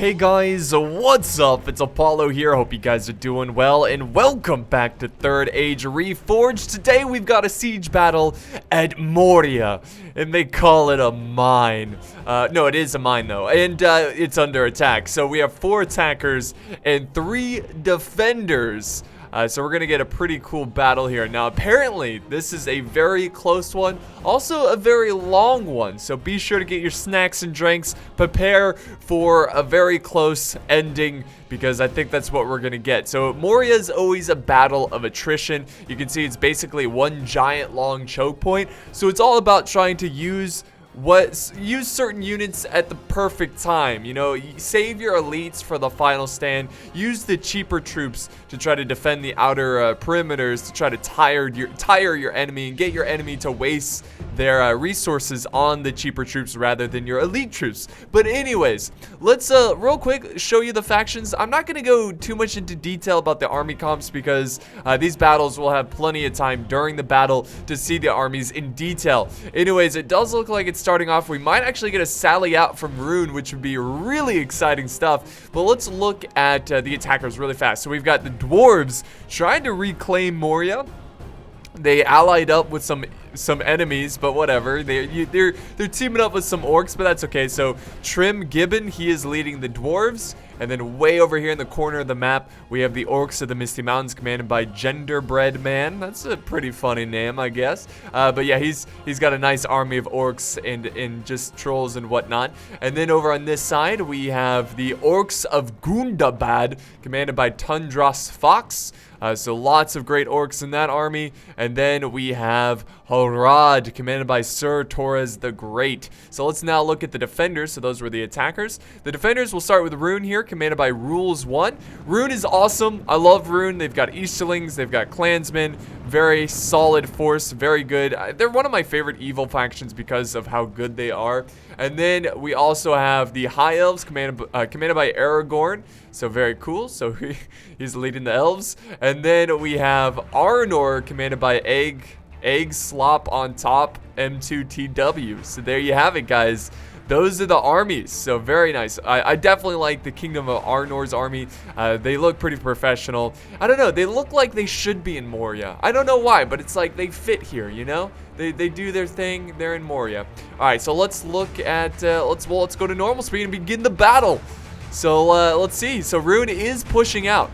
Hey guys, what's up? It's Apollo here. Hope you guys are doing well, and welcome back to Third Age Reforged. Today we've got a siege battle at Moria, and they call it a mine. No, it is a mine though, and it's under attack. So we have 4 attackers and 3 defenders. So we're going to get a pretty cool battle here. Now, apparently, this is a very close one. Also, a very long one. So be sure to get your snacks and drinks. Prepare for a very close ending, because I think that's what we're going to get. So Moria is always a battle of attrition. You can see it's basically one giant long choke point. So it's all about trying to use certain units at the perfect time. You know, save your elites for the final stand. Use the cheaper troops to try to defend the outer perimeters, to try to tire your enemy and get your enemy to waste their resources on the cheaper troops rather than your elite troops. But anyways, let's real quick show you the factions. I'm not going to go too much into detail about the army comps, because these battles will have plenty of time during the battle to see the armies in detail. Anyways, it does look like it's starting off. We might actually get a sally out from Rhun, which would be really exciting stuff. But let's look at the attackers really fast. So we've got the Dwarves trying to reclaim Moria. They allied up with some enemies, but whatever. They're teaming up with some orcs, but that's okay. So Trim Gibbon, he is leading the Dwarves. And then way over here in the corner of the map, we have the Orcs of the Misty Mountains, commanded by Genderbread Man. That's a pretty funny name, I guess. But yeah, he's got a nice army of orcs and just trolls and whatnot. And then over on this side, we have the Orcs of Gundabad, commanded by Tundras Fox. So lots of great orcs in that army. And then we have Harad, commanded by Sir Torres the Great. So let's now look at the defenders. So those were the attackers. The defenders will start with Rhun here, commanded by Rules 1. Rhun is awesome. I love Rhun. They've got Easterlings. They've got Clansmen. Very solid force. Very good. They're one of my favorite evil factions because of how good they are. And then we also have the High Elves, commanded by Aragorn. So very cool. So he's leading the Elves. And then we have Arnor, commanded by Egg Slop on Top M2TW. So there you have it, guys. Those are the armies. So very nice. I definitely like the Kingdom of Arnor's army. They look pretty professional. I don't know. They look like they should be in Moria. I don't know why, but it's like they fit here, you know? They do their thing. They're in Moria. All right, so let's look at let's go to normal speed and begin the battle. So let's see. So Rhun is pushing out.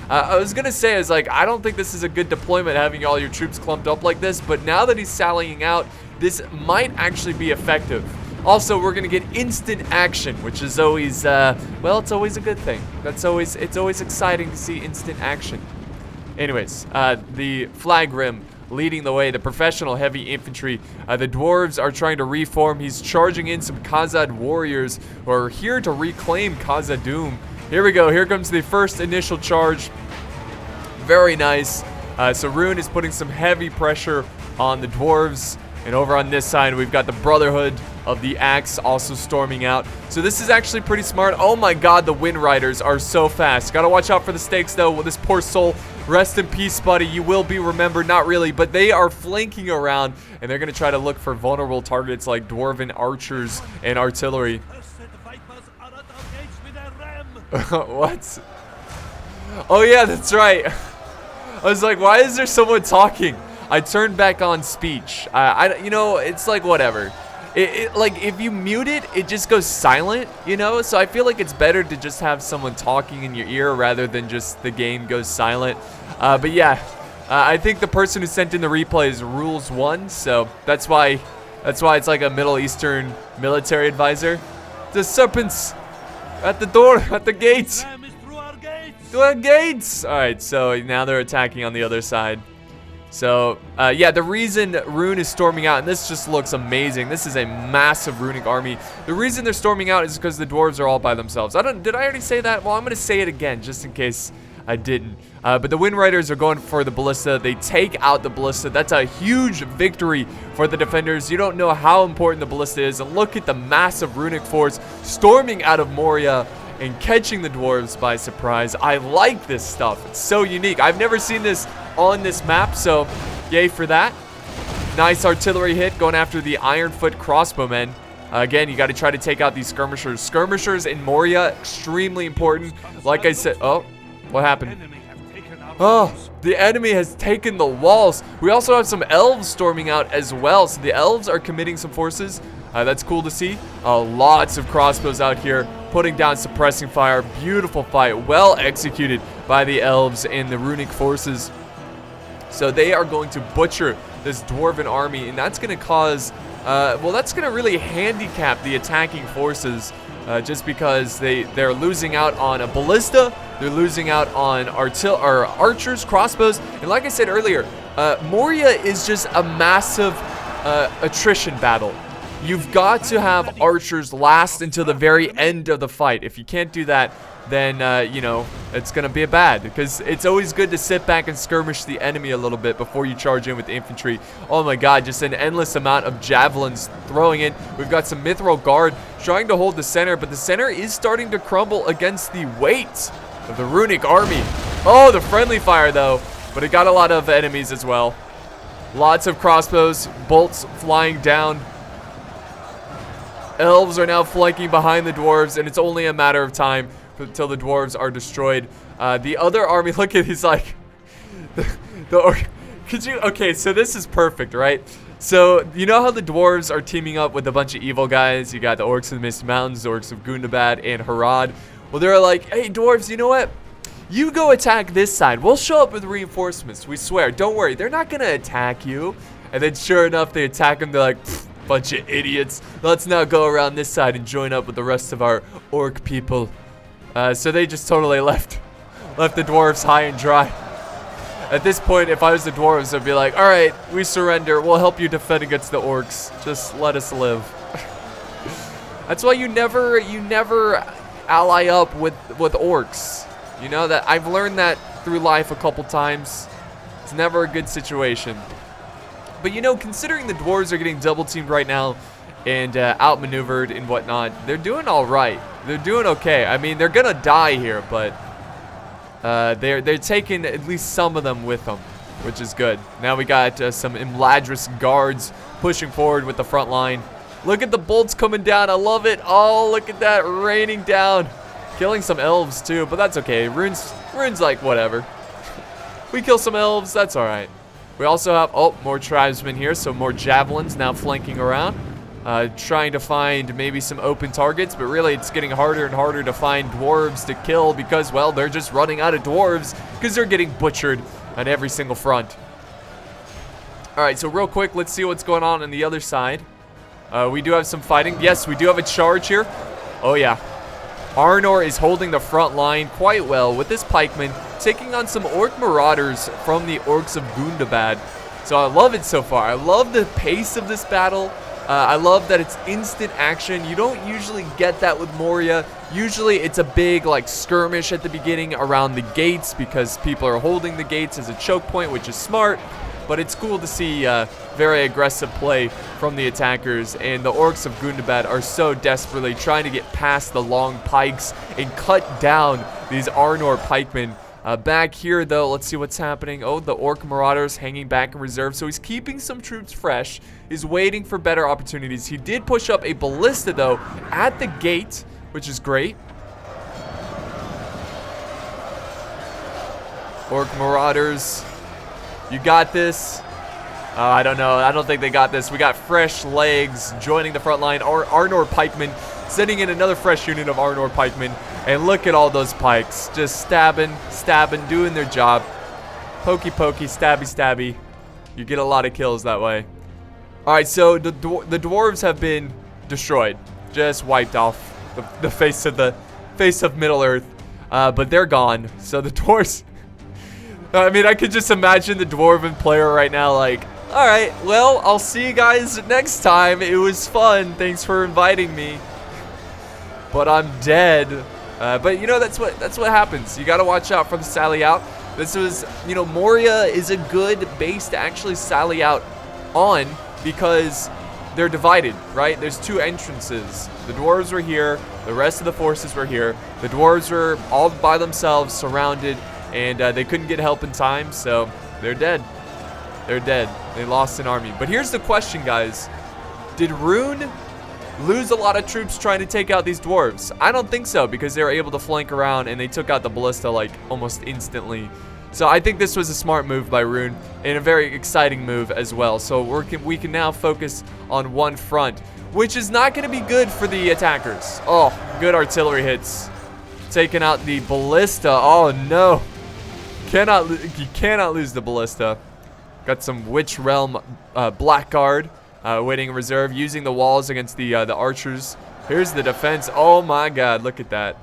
I was gonna say, I don't think this is a good deployment, having all your troops clumped up like this, but now that he's sallying out, this might actually be effective. Also, we're gonna get instant action, which is always, well, it's always a good thing. It's always exciting to see instant action. Anyways, the Flag Rim leading the way, the professional heavy infantry. The Dwarves are trying to reform. He's charging in some Khazad warriors who are here to reclaim Khazad-dûm. Here we go. Here comes the first initial charge. Very nice. So Rhun is putting some heavy pressure on the Dwarves. And over on this side, we've got the Brotherhood of the Axe also storming out. So this is actually pretty smart. Oh my god, the Wind Riders are so fast. Gotta watch out for the stakes, though. Well, this poor soul, rest in peace, buddy. You will be remembered. Not really, but they are flanking around, and they're gonna try to look for vulnerable targets like Dwarven archers and artillery. What? Oh yeah, that's right. I was like, why is there someone talking? I turned back on speech. You know, it's like whatever. Like if you mute it, it just goes silent, you know? So I feel like it's better to just have someone talking in your ear rather than just the game goes silent. But yeah, I think the person who sent in the replay is Rules 1, so that's why it's like a Middle Eastern military advisor. The serpents at the door, at the gates. Through our gates. All right, so now they're attacking on the other side. So, yeah, the reason Rhun is storming out, and this just looks amazing. This is a massive runic army. The reason they're storming out is because the Dwarves are all by themselves. Did I already say that? Well, I'm going to say it again, just in case I didn't. But the Wind Riders are going for the Ballista. They take out the Ballista. That's a huge victory for the defenders. You don't know how important the Ballista is. And look at the massive runic force storming out of Moria and catching the Dwarves by surprise. I like this stuff. It's so unique. I've never seen this on this map, so yay for that. Nice artillery hit going after the Ironfoot crossbowmen. Again, you got to try to take out these skirmishers. Skirmishers in Moria, extremely important. Like I said, oh, what happened? Oh, the enemy has taken the walls. We also have some elves storming out as well. So the elves are committing some forces. That's cool to see. Lots of crossbows out here, putting down suppressing fire. Beautiful fight, well executed by the elves and the runic forces. So they are going to butcher this dwarven army, and that's going to cause, well, that's going to really handicap the attacking forces, just because they're losing out on a ballista, they're losing out on archers, crossbows, and like I said earlier, Moria is just a massive attrition battle. You've got to have archers last until the very end of the fight. If you can't do that, then, you know, it's going to be bad, because it's always good to sit back and skirmish the enemy a little bit before you charge in with the infantry. Oh my god, just an endless amount of javelins throwing in. We've got some mithril guard trying to hold the center, but the center is starting to crumble against the weight of the runic army. Oh, the friendly fire though, but it got a lot of enemies as well. Lots of crossbows, bolts flying down. Elves are now flanking behind the dwarves, and it's only a matter of time until the dwarves are destroyed. The other army, look at, he's like, okay, so this is perfect, right? So, you know how the dwarves are teaming up with a bunch of evil guys? You got the Orcs of the Misty Mountains, the Orcs of Gundabad, and Harad. Well, they're like, hey, dwarves, you know what? You go attack this side. We'll show up with reinforcements, we swear. Don't worry, they're not gonna attack you. And then sure enough, they attack them. They're like, bunch of idiots. Let's now go around this side and join up with the rest of our orc people. So they just totally left the dwarves high and dry. At this point, if I was the dwarves, I'd be like, all right, we surrender. We'll help you defend against the orcs. Just let us live. That's why you never ally up with orcs. You know that I've learned that through life a couple times. It's never a good situation. But you know, considering the dwarves are getting double teamed right now and outmaneuvered and whatnot, they're doing all right. They're doing okay. I mean, they're gonna die here, but they're taking at least some of them with them, which is good. Now we got some Imladris guards pushing forward with the front line. Look at the bolts coming down. I love it. Oh, look at that, raining down. Killing some elves too, but that's okay. Rhune's like, whatever. We kill some elves, that's all right. We also have, oh, more tribesmen here, so more javelins now flanking around. Trying to find maybe some open targets, but really it's getting harder and harder to find dwarves to kill because, well, they're just running out of dwarves because they're getting butchered on every single front. All right, so real quick, let's see what's going on the other side. We do have some fighting. Yes, we do have a charge here. Oh, yeah. Arnor is holding the front line quite well with this pikeman, taking on some orc marauders from the Orcs of Gundabad. So I love it so far. I love the pace of this battle. I love that it's instant action. You don't usually get that with Moria. Usually it's a big like skirmish at the beginning around the gates because people are holding the gates as a choke point, which is smart. But it's cool to see very aggressive play from the attackers, and the Orcs of Gundabad are so desperately trying to get past the long pikes and cut down these Arnor pikemen. Back here, though, let's see what's happening. Oh, the Orc Marauders hanging back in reserve, so he's keeping some troops fresh. He's waiting for better opportunities. He did push up a Ballista, though, at the gate, which is great. Orc Marauders, you got this. I don't know. I don't think they got this. We got fresh legs joining the front line. Arnor pikemen, sending in another fresh unit of Arnor pikemen. And look at all those pikes. Just stabbing, doing their job. Pokey, pokey, stabby, stabby. You get a lot of kills that way. Alright, so the dwarves have been destroyed. Just wiped off the face of Middle Earth. But they're gone. So the dwarves... I mean, I could just imagine the dwarven player right now like, alright, well, I'll see you guys next time. It was fun. Thanks for inviting me. But I'm dead. But you know, that's what happens. You gotta watch out for the sally out. This was, you know, Moria is a good base to actually sally out on because they're divided, right? There's two entrances. The dwarves were here, the rest of the forces were here. The dwarves were all by themselves, surrounded, and they couldn't get help in time, so they're dead. They're dead. They lost an army. But here's the question, guys. Did Rhun lose a lot of troops trying to take out these dwarves? I don't think so, because they were able to flank around and they took out the ballista like almost instantly. So I think this was a smart move by Rhun and a very exciting move as well. So we can now focus on one front, which is not going to be good for the attackers. Oh, good artillery hits. Taking out the ballista. Oh no. You cannot lose the ballista. Got some Witch Realm Blackguard waiting in reserve, using the walls against the archers. Here's the defense. Oh my god, look at that.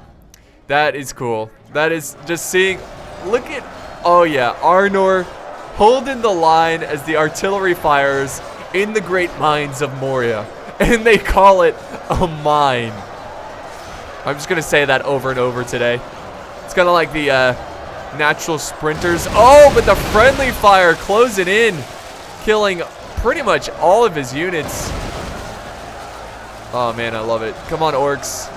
That is cool. That is just seeing, look at, oh yeah, Arnor holding the line as the artillery fires in the great mines of Moria. And they call it a mine. I'm just going to say that over and over today. It's kind of like the natural sprinters. Oh, but the friendly fire closing in, killing pretty much all of his units. Oh man, I love it. Come on, orcs.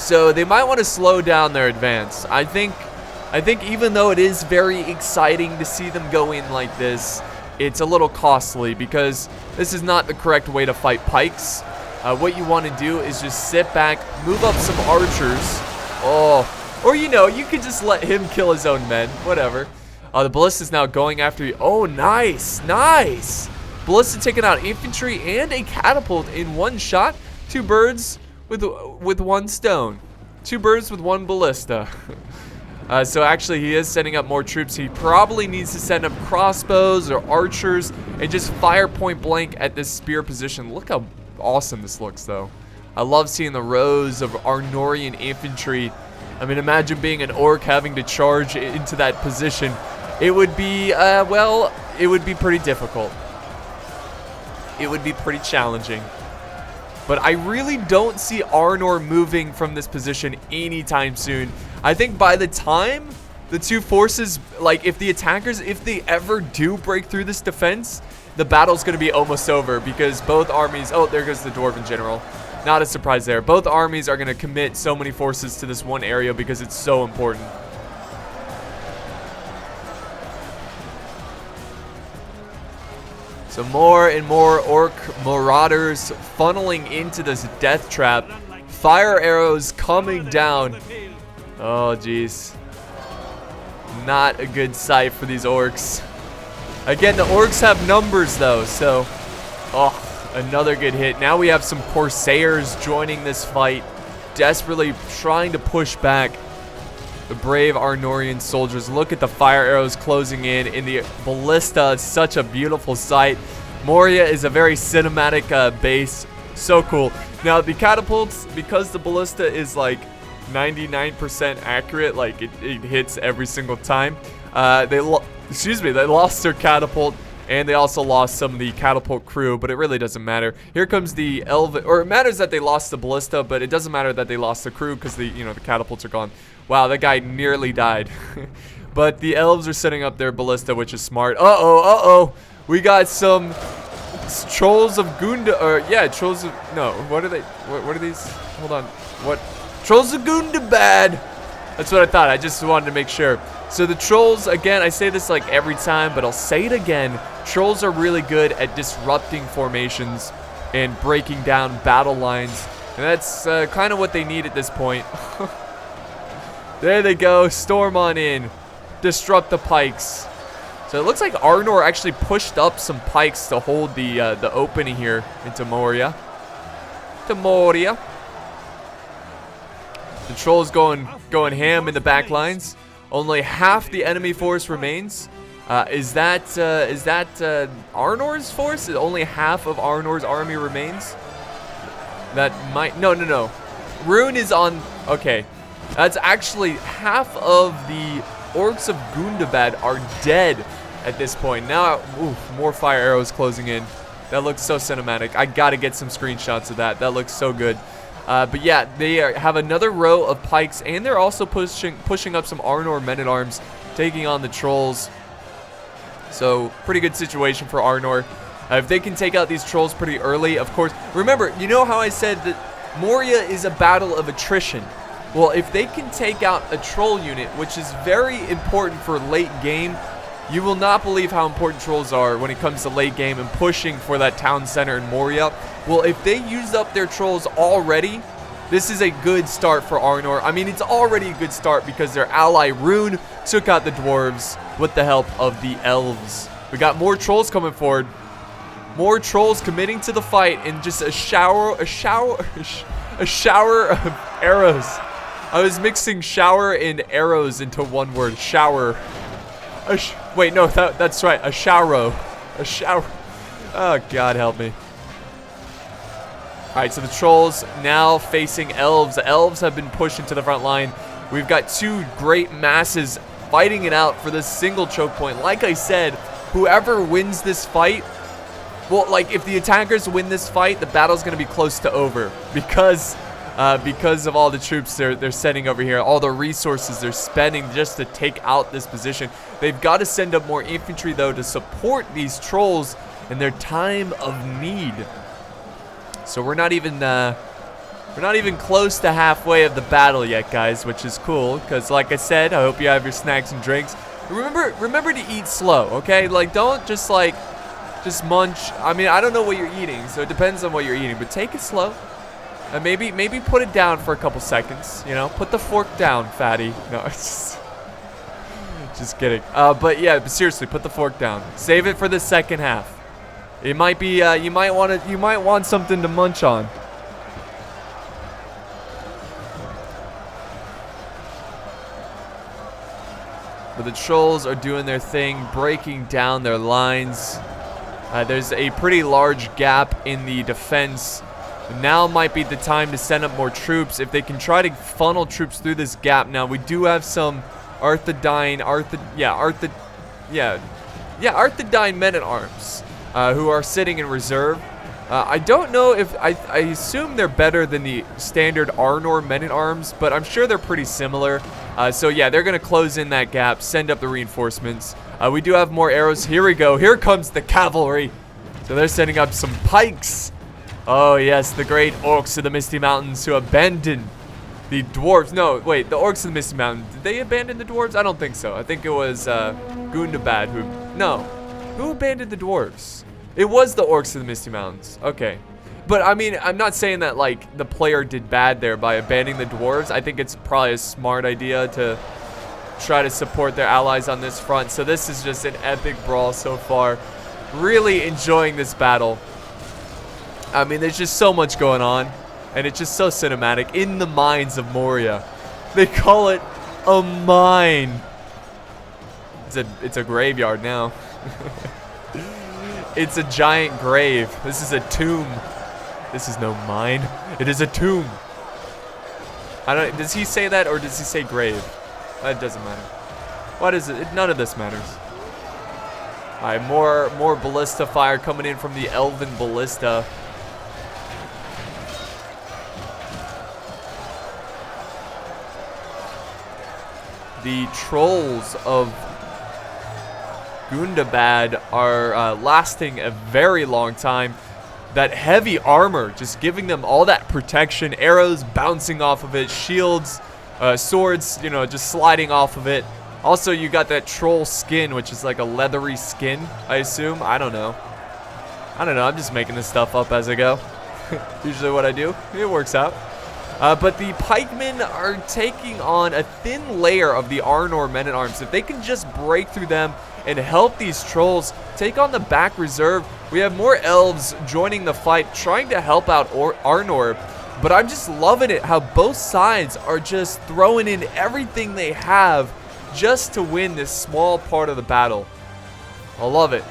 So they might want to slow down their advance. I think even though it is very exciting to see them go in like this, it's a little costly because this is not the correct way to fight pikes. What you want to do is just sit back, move up some archers. Oh, or you know, you could just let him kill his own men, whatever. The ballista is now going after you. Oh, nice, nice. Ballista taking out infantry and a catapult in one shot. Two birds with one stone. Two birds with one ballista. So actually he is setting up more troops. He probably needs to send up crossbows or archers and just fire point blank at this spear position. Look how awesome this looks though. I love seeing the rows of Arnorian infantry. I mean, imagine being an orc having to charge into that position. It would be, well, it would be pretty difficult. It would be pretty challenging. But I really don't see Arnor moving from this position anytime soon. I think by the time the two forces, like if the attackers, if they ever do break through this defense, the battle's going to be almost over because both armies, oh, there goes the Dwarven general. Not a surprise there. Both armies are going to commit so many forces to this one area because it's so important. So more and more orc marauders funneling into this death trap. Fire arrows coming down. Oh, jeez. Not a good sight for these orcs. Again, the orcs have numbers, though, so... Oh, another good hit. Now we have some Corsairs joining this fight, desperately trying to push back the brave Arnorian soldiers. Look at the fire arrows closing in the ballista. It's such a beautiful sight. Moria is a very cinematic base. So cool. Now, the catapults, because the ballista is like 99% accurate, like it hits every single time, they lost their catapult. And they also lost some of the catapult crew, but it really doesn't matter. Here comes the elf, or it matters that they lost the ballista, but it doesn't matter that they lost the crew because the catapults are gone. Wow, that guy nearly died. But the elves are setting up their ballista, which is smart. Uh-oh. We got some trolls of Gunda, or yeah, trolls of, no, what are they? What are these? Hold on. What? Trolls of Gundabad. That's what I thought. I just wanted to make sure. So the trolls, again, I say this like every time, but I'll say it again. Trolls are really good at disrupting formations and breaking down battle lines. And that's kind of what they need at this point. There they go. Storm on in. Disrupt the pikes. So it looks like Arnor actually pushed up some pikes to hold the opening here into Moria. The trolls going ham in the back lines. Only half the enemy force remains. Is that Arnor's force? Only half of Arnor's army remains? That might... No. Rhun is on... Okay. That's actually half of the Orcs of Gundabad are dead at this point. Now, oof, more fire arrows closing in. That looks so cinematic. I gotta get some screenshots of that. That looks so good. But yeah, they have another row of pikes, and they're also pushing up some Arnor men-at-arms, taking on the trolls. So, pretty good situation for Arnor. If they can take out these trolls pretty early, of course. Remember, you know how I said that Moria is a battle of attrition? Well, if they can take out a troll unit, which is very important for late game, You will not believe how important trolls are when it comes to late game and pushing for that town center in Moria. Well, if they use up their trolls already, this is a good start for Arnor. I mean, it's already a good start because their ally Rhun took out the Dwarves with the help of the Elves. We got more trolls coming forward. More trolls committing to the fight and just a shower of arrows. I was mixing shower and arrows into one word, shower. Wait, no, that's right, a shower. A shower. Oh, God help me. All right, so the trolls now facing elves. The elves have been pushed into the front line. We've got two great masses fighting it out for this single choke point. Like I said, whoever wins this fight, well, like if the attackers win this fight, the battle's gonna be close to over because of all the troops they're sending over here, all the resources they're spending just to take out this position. They've got to send up more infantry though to support these trolls in their time of need. So we're not even close to halfway of the battle yet, guys, which is cool because, like I said, I hope you have your snacks and drinks. Remember to eat slow, okay? Like, don't just munch. I mean, I don't know what you're eating, so it depends on what you're eating, but take it slow. And maybe put it down for a couple seconds, you know? Put the fork down, fatty. No, it's just kidding. But yeah, but seriously, put the fork down. Save it for the second half. It might be you might want something to munch on. But the trolls are doing their thing, breaking down their lines. There's a pretty large gap in the defense. Now might be the time to send up more troops. If they can try to funnel troops through this gap. Now we do have some Arthedain men-at-arms who are sitting in reserve. I don't know if I assume they're better than the standard Arnor men-at-arms, but I'm sure they're pretty similar. So yeah, they're gonna close in that gap, send up the reinforcements. We do have more arrows. Here we go. Here comes the cavalry. So they're setting up some pikes. Oh yes, the great Orcs of the Misty Mountains who abandoned the Dwarves. No, wait, the Orcs of the Misty Mountains. Did they abandon the Dwarves? I don't think so. I think it was Gundabad who... No. Who abandoned the Dwarves? It was the Orcs of the Misty Mountains. Okay. But I mean, I'm not saying that like the player did bad there by abandoning the Dwarves. I think it's probably a smart idea to try to support their allies on this front. So this is just an epic brawl so far. Really enjoying this battle. I mean, there's just so much going on, and it's just so cinematic. In the mines of Moria. They call it a mine. It's a graveyard now. It's a giant grave. This is a tomb. This is no mine. It is a tomb. I don't. Does he say that or does he say grave? That doesn't matter. What is it? None of this matters. All right, more ballista fire coming in from the Elven Ballista. The trolls of Gundabad are lasting a very long time. That heavy armor just giving them all that protection, arrows bouncing off of it, shields, swords, you know, just sliding off of it. Also, you got that troll skin, which is like a leathery skin, I assume. I don't know. I'm just making this stuff up as I go. Usually what I do. It works out. But the pikemen are taking on a thin layer of the Arnor men-at-arms. If they can just break through them and help these trolls take on the back reserve, we have more elves joining the fight, trying to help out Arnor. But I'm just loving it how both sides are just throwing in everything they have just to win this small part of the battle. I love it.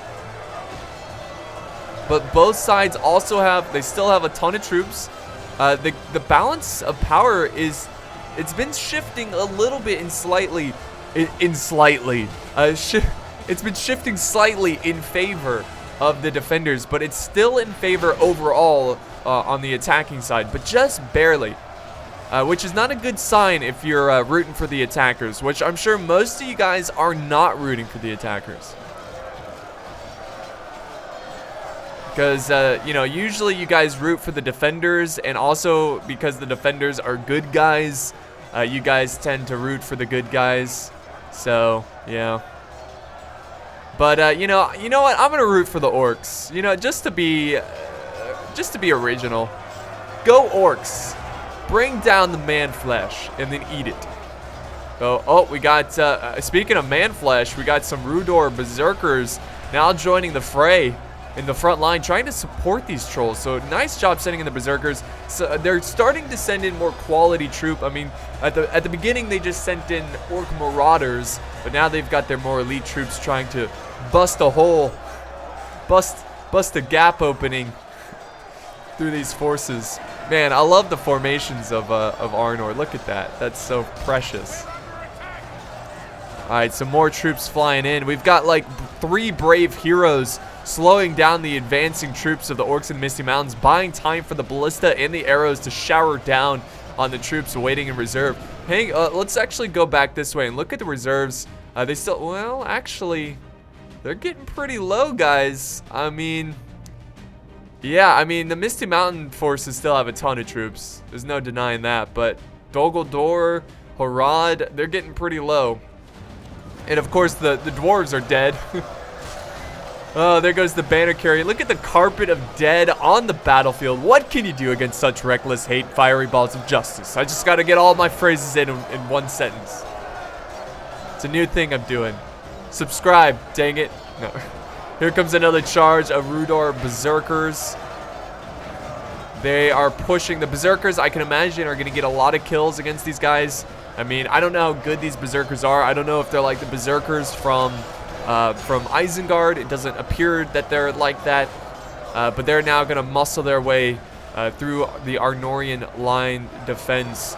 But both sides also they still have a ton of troops. The balance of power it's been shifting a little bit it's been shifting slightly in favor of the defenders, but it's still in favor overall on the attacking side, but just barely. Which is not a good sign if you're rooting for the attackers, which I'm sure most of you guys are not rooting for the attackers. Because, you know, usually you guys root for the defenders, and also because the defenders are good guys, you guys tend to root for the good guys. So, yeah. But you know what? I'm gonna root for the orcs. You know, just to be original. Go orcs! Bring down the man flesh and then eat it. Oh, we got. Speaking of man flesh, we got some Rudor Berserkers now joining the fray in the front line, trying to support these trolls. So nice job sending in the Berserkers. So they're starting to send in more quality troop. I mean, at the beginning they just sent in Orc Marauders, but now they've got their more elite troops trying to bust a hole, bust a gap opening through these forces. Man, I love the formations of Arnor. Look at that. That's so precious. All right, some more troops flying in. We've got like 3 brave heroes slowing down the advancing troops of the Orcs in the Misty Mountains, buying time for the Ballista and the arrows to shower down on the troops waiting in reserve. Hey, let's actually go back this way and look at the reserves. They still, well, actually, they're getting pretty low, guys. I mean, yeah, I mean, the Misty Mountain forces still have a ton of troops. There's no denying that, but Dol Guldur, Harad, they're getting pretty low. And of course, the Dwarves are dead. Oh, there goes the banner carrier. Look at the carpet of dead on the battlefield. What can you do against such reckless hate, fiery balls of justice? I just got to get all my phrases in one sentence. It's a new thing I'm doing. Subscribe, dang it. No. Here comes another charge of Rudor Berserkers. They are pushing. The Berserkers, I can imagine, are going to get a lot of kills against these guys. I mean, I don't know how good these Berserkers are. I don't know if they're like the Berserkers from Isengard. It doesn't appear that they're like that. But they're now going to muscle their way through the Arnorian line defense.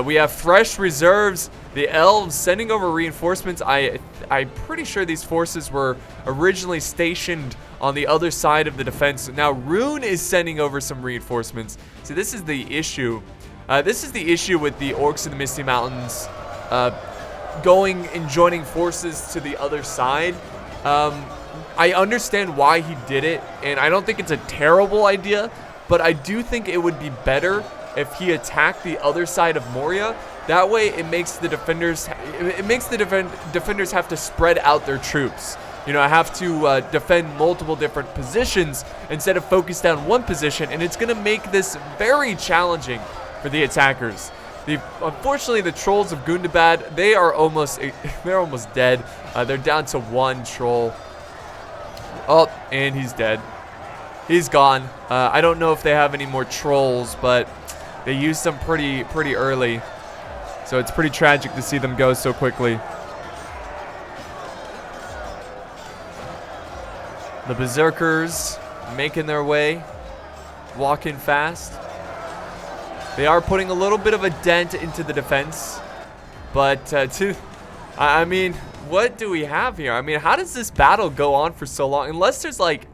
We have fresh reserves. The Elves sending over reinforcements. I'm pretty sure these forces were originally stationed on the other side of the defense. Now Rhun is sending over some reinforcements. See, this is the issue. This is the issue with the Orcs in the Misty Mountains going and joining forces to the other side. I understand why he did it, and I don't think it's a terrible idea, but I do think it would be better if he attacked the other side of Moria. That way it makes the defenders have to spread out their troops. You know, I have to defend multiple different positions instead of focus down one position, and it's going to make this very challenging for the attackers. Unfortunately, the trolls of Gundabad, they're almost dead. They're down to 1 troll. Oh, and he's dead. He's gone. I don't know if they have any more trolls, but they used them pretty early. So it's pretty tragic to see them go so quickly. The Berserkers making their way, walking fast. They are putting a little bit of a dent into the defense. But I mean, what do we have here? I mean, how does this battle go on for so long? Unless there's like,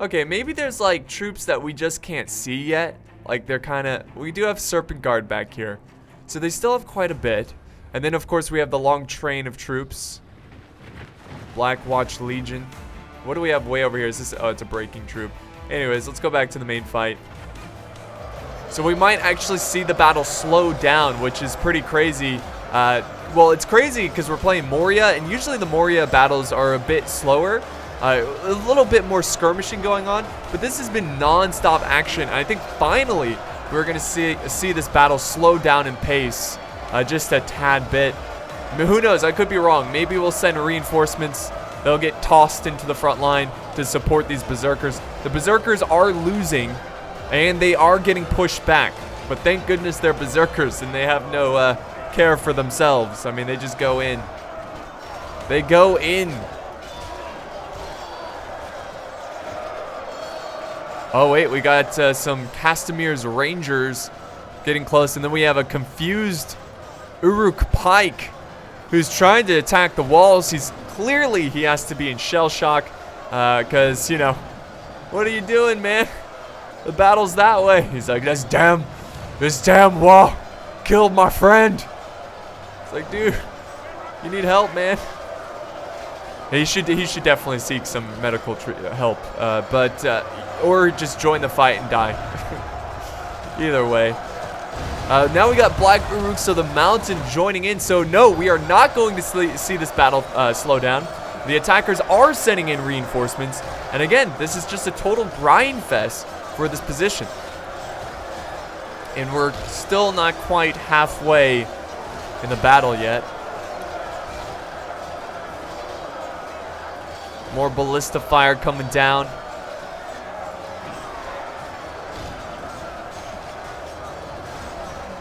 okay, maybe there's like troops that we just can't see yet. Like they're kind of, we do have Serpent Guard back here. So they still have quite a bit. And then of course we have the long train of troops. Black Watch Legion. What do we have way over here? Is this, oh, it's a breaking troop. Anyways, let's go back to the main fight. So we might actually see the battle slow down, which is pretty crazy. Well, it's crazy because we're playing Moria, and usually the Moria battles are a bit slower. A little bit more skirmishing going on, but this has been non-stop action. And I think finally we're going to see this battle slow down in pace just a tad bit. I mean, who knows? I could be wrong. Maybe we'll send reinforcements. They'll get tossed into the front line to support these Berserkers. The Berserkers are losing, and they are getting pushed back. But thank goodness they're Berserkers, and they have no care for themselves. I mean, they just go in. They go in. Oh, wait, we got some Castamir's Rangers getting close, and then we have a confused Uruk Pike who's trying to attack the walls. He has to be in shell shock because, you know, what are you doing, man? The battle's that way. He's like, this damn wall killed my friend. It's like, dude, you need help, man. He should definitely seek some medical help, or just join the fight and die. Either way. Now we got Black Uruks of the Mountain joining in. So no, we are not going to see this battle slow down. The attackers are sending in reinforcements. And again, this is just a total grind fest for this position. And we're still not quite halfway in the battle yet. More ballista fire coming down.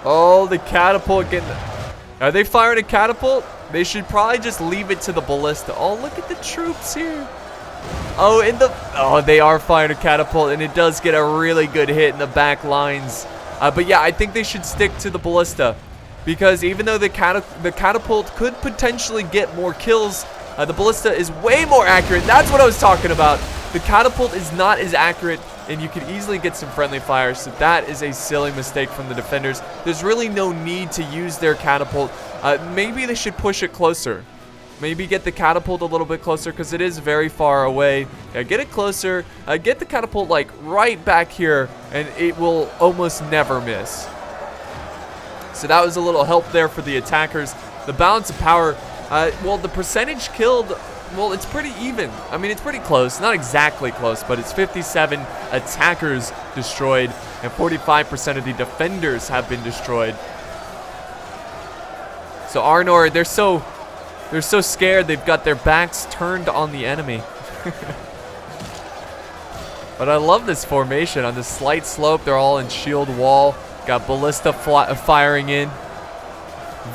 Oh, the catapult getting... Are they firing a catapult? They should probably just leave it to the ballista. Oh, look at the troops here. Oh, they are firing a catapult, and it does get a really good hit in the back lines. But yeah, I think they should stick to the ballista, because even though the catapult could potentially get more kills, the ballista is way more accurate. That's what I was talking about. The catapult is not as accurate, and you could easily get some friendly fire. So that is a silly mistake from the defenders. There's really no need to use their catapult. Maybe they should push it closer. Maybe get the catapult a little bit closer, because it is very far away. Yeah, get it closer. Get the catapult like right back here, and it will almost never miss. So that was a little help there for the attackers. The balance of power, well, the percentage killed, well, it's pretty even. I mean, it's pretty close. Not exactly close, but it's 57 attackers destroyed, and 45% of the defenders have been destroyed. So Arnor, they're so scared, they've got their backs turned on the enemy. But I love this formation. On this slight slope, they're all in shield wall. Got ballista firing in.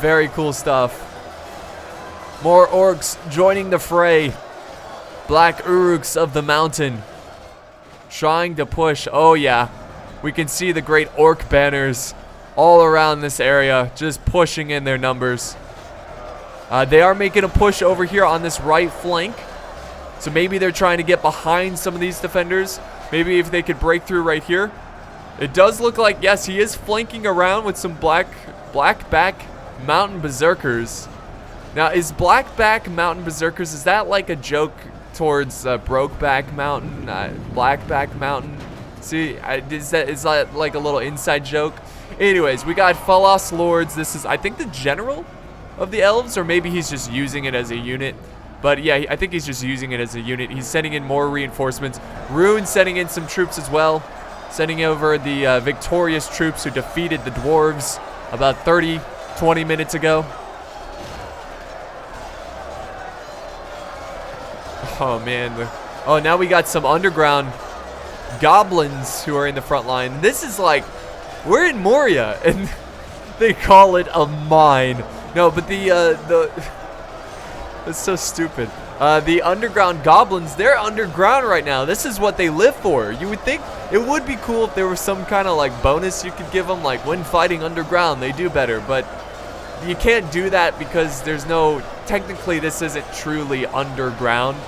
Very cool stuff. More orcs joining the fray. Black Uruks of the mountain trying to push. Oh yeah, we can see the great orc banners all around this area, just pushing in their numbers. They are making a push over here on this right flank. So maybe they're trying to get behind some of these defenders. Maybe if they could break through right here. It does look like, yes, he is flanking around with some blackback mountain berserkers. Now, is blackback mountain berserkers, is that like a joke towards Brokeback mountain, blackback mountain? See, is that like a little inside joke? Anyways, we got Phalos Lords. This is, I think, the general of the Elves, or maybe he's just using it as a unit. But yeah, I think he's just using it as a unit. He's sending in more reinforcements. Rhun sending in some troops as well. Sending over the victorious troops who defeated the Dwarves about 20 minutes ago. Oh man. Oh, now we got some underground goblins who are in the front line. This is like, we're in Moria and they call it a mine. No, but that's so stupid. The underground goblins, they're underground right now. This is what they live for. You would think it would be cool if there was some kind of like bonus you could give them, like when fighting underground, they do better. But you can't do that because there's no, technically this isn't truly underground.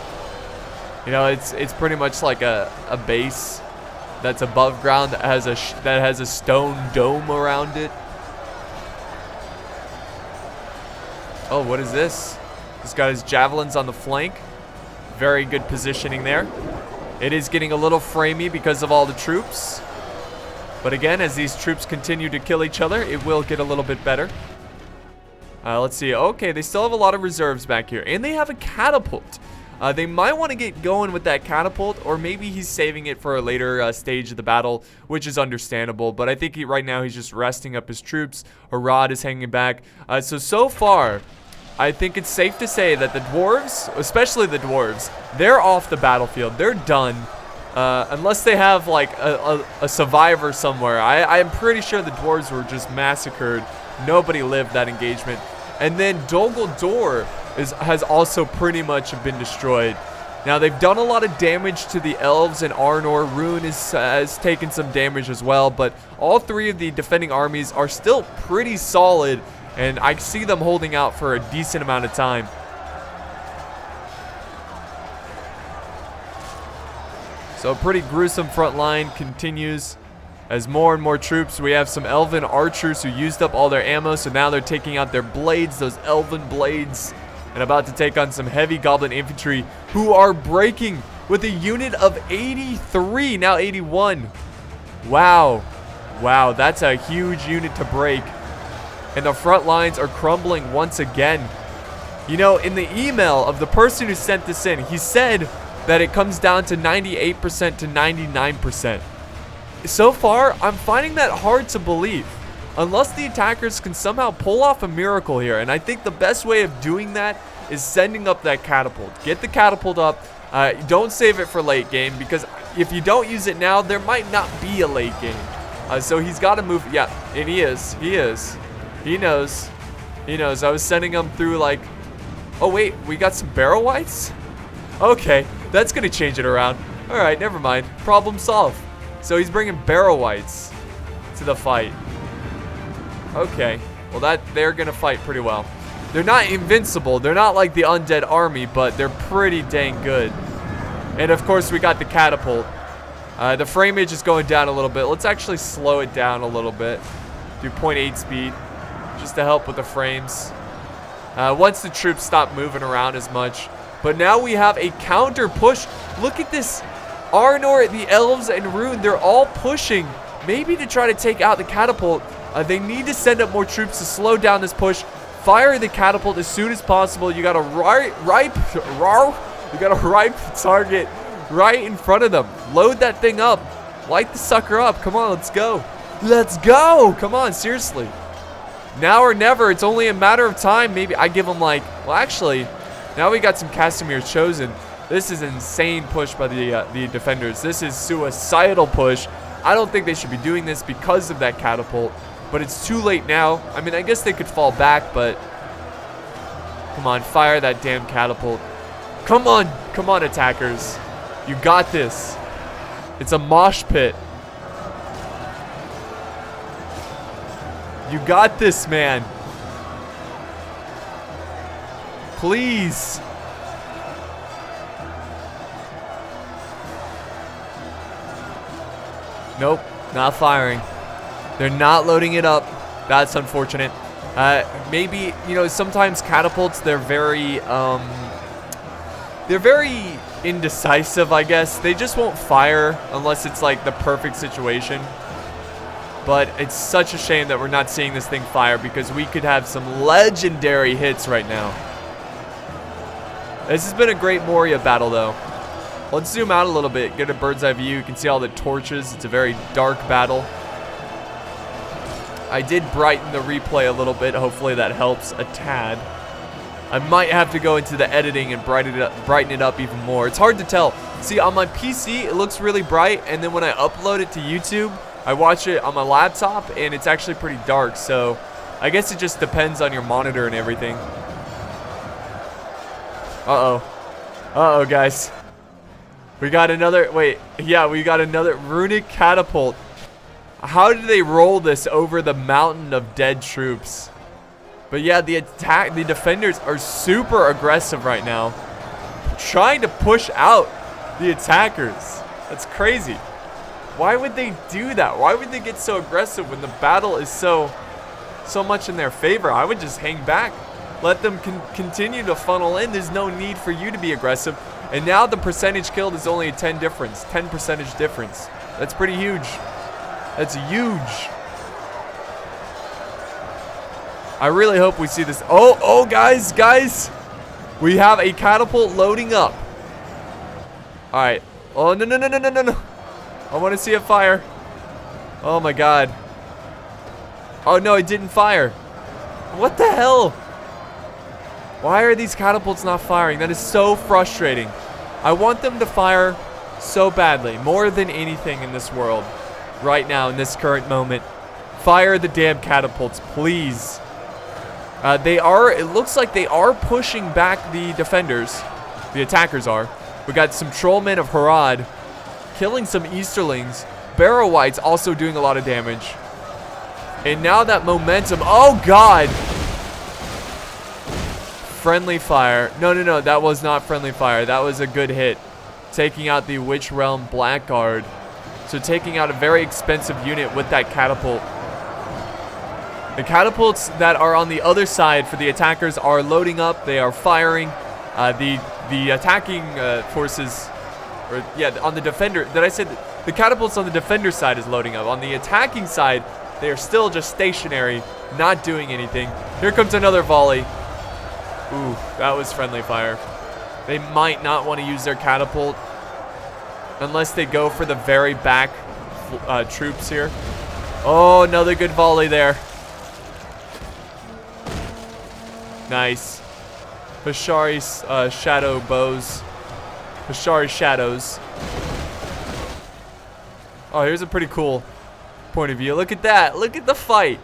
You know, it's pretty much like a base that's above ground that has a stone dome around it. Oh, what is this? He's got his javelins on the flank. Very good positioning there. It is getting a little framey because of all the troops. But again, as these troops continue to kill each other, it will get a little bit better. Let's see. Okay, they still have a lot of reserves back here. And they have a catapult. They might want to get going with that catapult, or maybe he's saving it for a later stage of the battle, which is understandable. But I think right now he's just resting up his troops. Harad is hanging back. So far, I think it's safe to say that the Dwarves, especially the Dwarves, they're off the battlefield. They're done. Unless they have like a survivor somewhere. I am pretty sure the Dwarves were just massacred. Nobody lived that engagement. And then Dol Guldur has also pretty much been destroyed. Now they've done a lot of damage to the Elves and Arnor. Rhun has taken some damage as well, but all three of the defending armies are still pretty solid, and I see them holding out for a decent amount of time. So a pretty gruesome front line continues as more and more troops. We have some elven archers who used up all their ammo, so now they're taking out their blades, those elven blades, and about to take on some heavy goblin infantry who are breaking with a unit of 83, now 81. Wow. Wow, that's a huge unit to break. And the front lines are crumbling once again. You know, in the email of the person who sent this in, he said that it comes down to 98% to 99%. So far, I'm finding that hard to believe. Unless the attackers can somehow pull off a miracle here. And I think the best way of doing that is sending up that catapult. Get the catapult up. Don't save it for late game, because if you don't use it now, there might not be a late game. So he's got to move. Yeah, and he is. He is. He knows. He knows. I was sending him through like... Oh, wait. We got some barrel whites? Okay. That's going to change it around. All right. Never mind. Problem solved. So he's bringing barrel whites to the fight. Okay. Well, they're going to fight pretty well. They're not invincible. They're not like the undead army, but they're pretty dang good. And, of course, we got the catapult. The frameage is going down a little bit. Let's actually slow it down a little bit. Do 0.8 speed just to help with the frames. Once the troops stop moving around as much. But now we have a counter push. Look at this. Arnor, the Elves, and Rhun, they're all pushing. Maybe to try to take out the catapult. They need to send up more troops to slow down this push. Fire the catapult as soon as possible. You got a ripe target right in front of them. Load that thing up. Light the sucker up. Come on, let's go. Let's go. Come on, seriously. Now or never. It's only a matter of time. Maybe I give them like... Well, actually, now we got some Casimir chosen. This is an insane push by the defenders. This is suicidal push. I don't think they should be doing this because of that catapult. But it's too late now. I mean, I guess they could fall back, but... Come on, fire that damn catapult. Come on. Come on, attackers. You got this. It's a mosh pit. You got this, man. Please. Nope, not firing. They're not loading it up. That's unfortunate. Maybe, you know, sometimes catapults, they're very indecisive, I guess. They just won't fire unless it's like the perfect situation. But it's such a shame that we're not seeing this thing fire, because we could have some legendary hits right now. This has been a great Moria battle, though. Let's zoom out a little bit, get a bird's eye view. You can see all the torches. It's a very dark battle. I did brighten the replay a little bit. Hopefully that helps a tad. I might have to go into the editing and brighten it up even more. It's hard to tell. See, on my PC, it looks really bright, and then when I upload it to YouTube, I watch it on my laptop, and it's actually pretty dark. So I guess it just depends on your monitor and everything. Uh-oh. Uh-oh, guys. We got another... Wait. Yeah, we got another runic catapult. How did they roll this over the mountain of dead troops? But yeah, the defenders are super aggressive right now. Trying to push out the attackers. That's crazy. Why would they do that? Why would they get so aggressive when the battle is so much in their favor? I would just hang back. Let them continue to funnel in. There's no need for you to be aggressive. And now the percentage killed is only a 10 percentage difference. That's pretty huge. That's huge. I really hope we see this. Oh, guys. We have a catapult loading up. All right. Oh, no. I want to see it fire. Oh, my God. Oh, no, it didn't fire. What the hell? Why are these catapults not firing? That is so frustrating. I want them to fire so badly. More than anything in this world. Right now, in this current moment. Fire the damn catapults, please. It looks like they are pushing back the defenders. The attackers are. We got some trollmen of Harad killing some Easterlings. Barrow Whites also doing a lot of damage. And now that momentum. Oh, God. Friendly fire. No. That was not friendly fire. That was a good hit. Taking out the Witch Realm Blackguard. So taking out a very expensive unit with that catapult. The catapults that are on the other side for the attackers are loading up. They are firing. The attacking forces, or yeah, on the defender. Did I say that the catapults on the defender side is loading up? On the attacking side, they are still just stationary, not doing anything. Here comes another volley. Ooh, that was friendly fire. They might not want to use their catapult unless they go for the very back troops here. Oh, another good volley there. Nice. Hashari's shadow bows. Hashari shadows. Oh, here's a pretty cool point of view. Look at that. Look at the fight.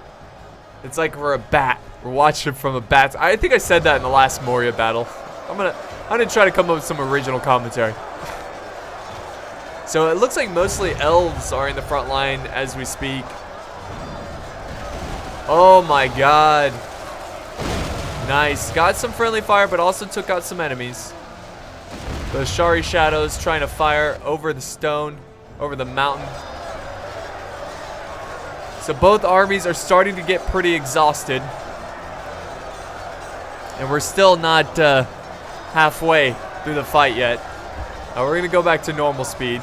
It's like we're a bat. We're watching from a bat. I think I said that in the last Moria battle. I'm gonna try to come up with some original commentary. So it looks like mostly elves are in the front line as we speak. Oh my god. Nice. Got some friendly fire, but also took out some enemies. The Shari shadows trying to fire over the stone, over the mountain. So both armies are starting to get pretty exhausted. And we're still not halfway through the fight yet. We're going to go back to normal speed.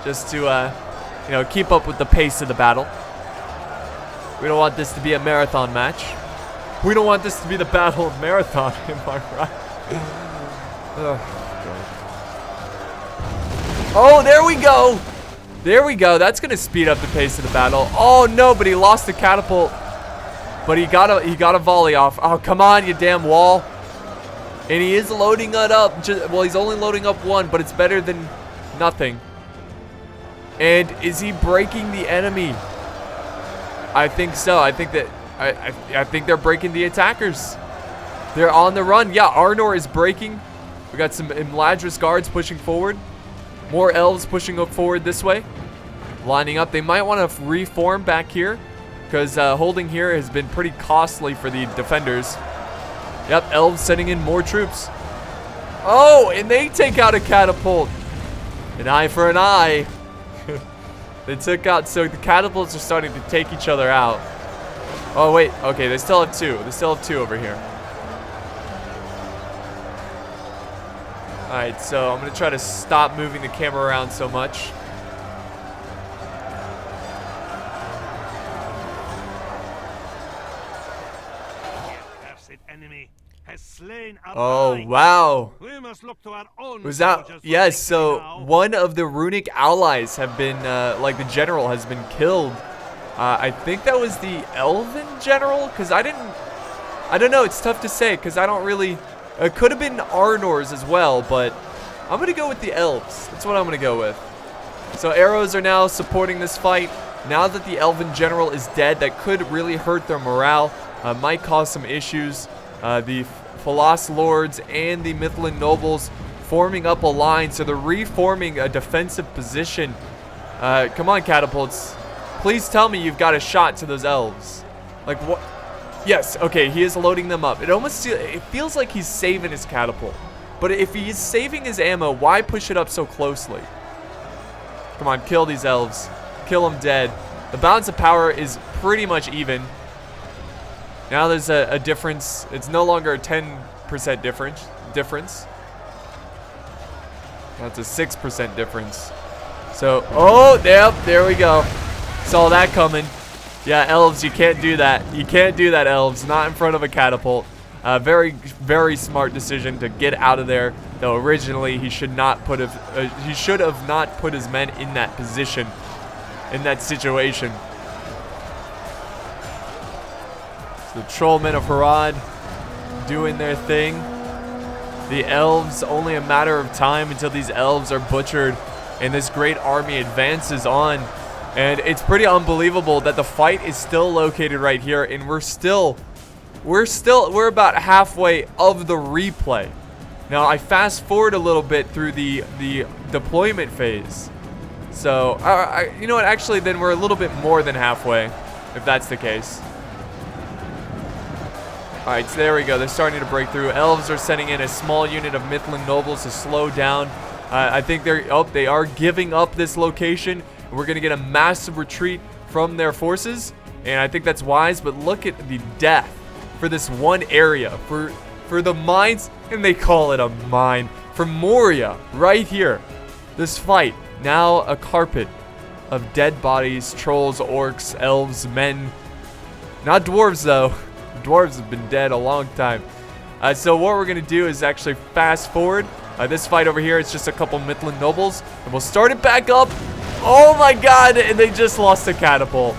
Just to, you know, keep up with the pace of the battle. We don't want this to be a marathon match. We don't want this to be the Battle of Marathon, am I right? Oh, there we go. There we go. That's going to speed up the pace of the battle. Oh, no, but he lost the catapult. But he got a volley off. Oh, come on, you damn wall. And he is loading it up. Well, he's only loading up one, but it's better than nothing. And is he breaking the enemy? I think so. I think that I think they're breaking the attackers. They're on the run. Yeah, Arnor is breaking. We got some Imladris guards pushing forward. More elves pushing up forward this way. Lining up. They might want to reform back here, because holding here has been pretty costly for the defenders. Yep, elves sending in more troops. Oh, and they take out a catapult. An eye for an eye. They took out, so the catapults are starting to take each other out. Oh, wait. Okay, they still have two. They still have two over here. Alright, so I'm going to try to stop moving the camera around so much. Oh, wow. Was that? Yes, so one of the runic allies have been, like the general has been killed. I think that was the elven general, because I don't know, it's tough to say, because I don't really, it could have been Arnor's as well, but I'm going to go with the elves. That's what I'm going to go with. So arrows are now supporting this fight. Now that the elven general is dead, that could really hurt their morale, might cause some issues. The Falas lords and the Mithlin nobles forming up a line, so they're reforming a defensive position. Come on, catapults. Please tell me you've got a shot to those elves. Like, what? Yes, okay, he is loading them up. It feels like he's saving his catapult. But if he is saving his ammo, why push it up so closely? Come on, kill these elves. Kill them dead. The balance of power is pretty much even. Now there's a difference. It's no longer a 10% difference. That's a 6% difference. So, oh, yep, there we go. Saw that coming. Yeah, elves, you can't do that. You can't do that, elves. Not in front of a catapult. Very, very smart decision to get out of there. Though originally he should not put he should have not put his men in that position, in that situation. So the trollmen of Harad doing their thing. The elves, only a matter of time until these elves are butchered and this great army advances on. And it's pretty unbelievable that the fight is still located right here, and we're about halfway of the replay. Now I fast forward a little bit through the deployment phase. So you know what, actually then we're a little bit more than halfway, if that's the case. Alright, so there we go. They're starting to break through. Elves are sending in a small unit of Mithlin nobles to slow down. I think they are giving up this location. We're going to get a massive retreat from their forces, and I think that's wise. But look at the death for this one area, for the mines, and they call it a mine, for Moria, right here. This fight, now a carpet of dead bodies, trolls, orcs, elves, men. Not dwarves, though. Dwarves have been dead a long time. So what we're going to do is actually fast forward. This fight over here, it's just a couple Midland nobles. And we'll start it back up. Oh my god, and they just lost a catapult.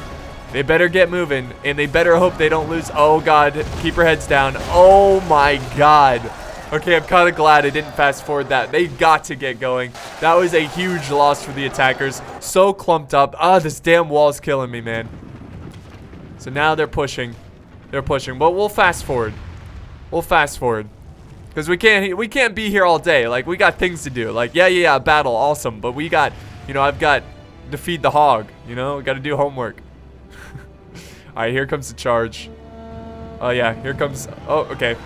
They better get moving, and they better hope they don't lose. Oh god, keep your heads down. Oh my god. Okay, I'm kind of glad I didn't fast forward that. They got to get going. That was a huge loss for the attackers. So clumped up. Ah, this damn wall's killing me, man. So now they're pushing. They're pushing, but we'll fast forward. We'll fast forward. Because we can't be here all day. Like, we got things to do. Like, yeah, battle, awesome. But we got, you know, I've got to feed the hog. You know, we got to do homework. Alright, here comes the charge. Oh, yeah, here comes... Oh, okay.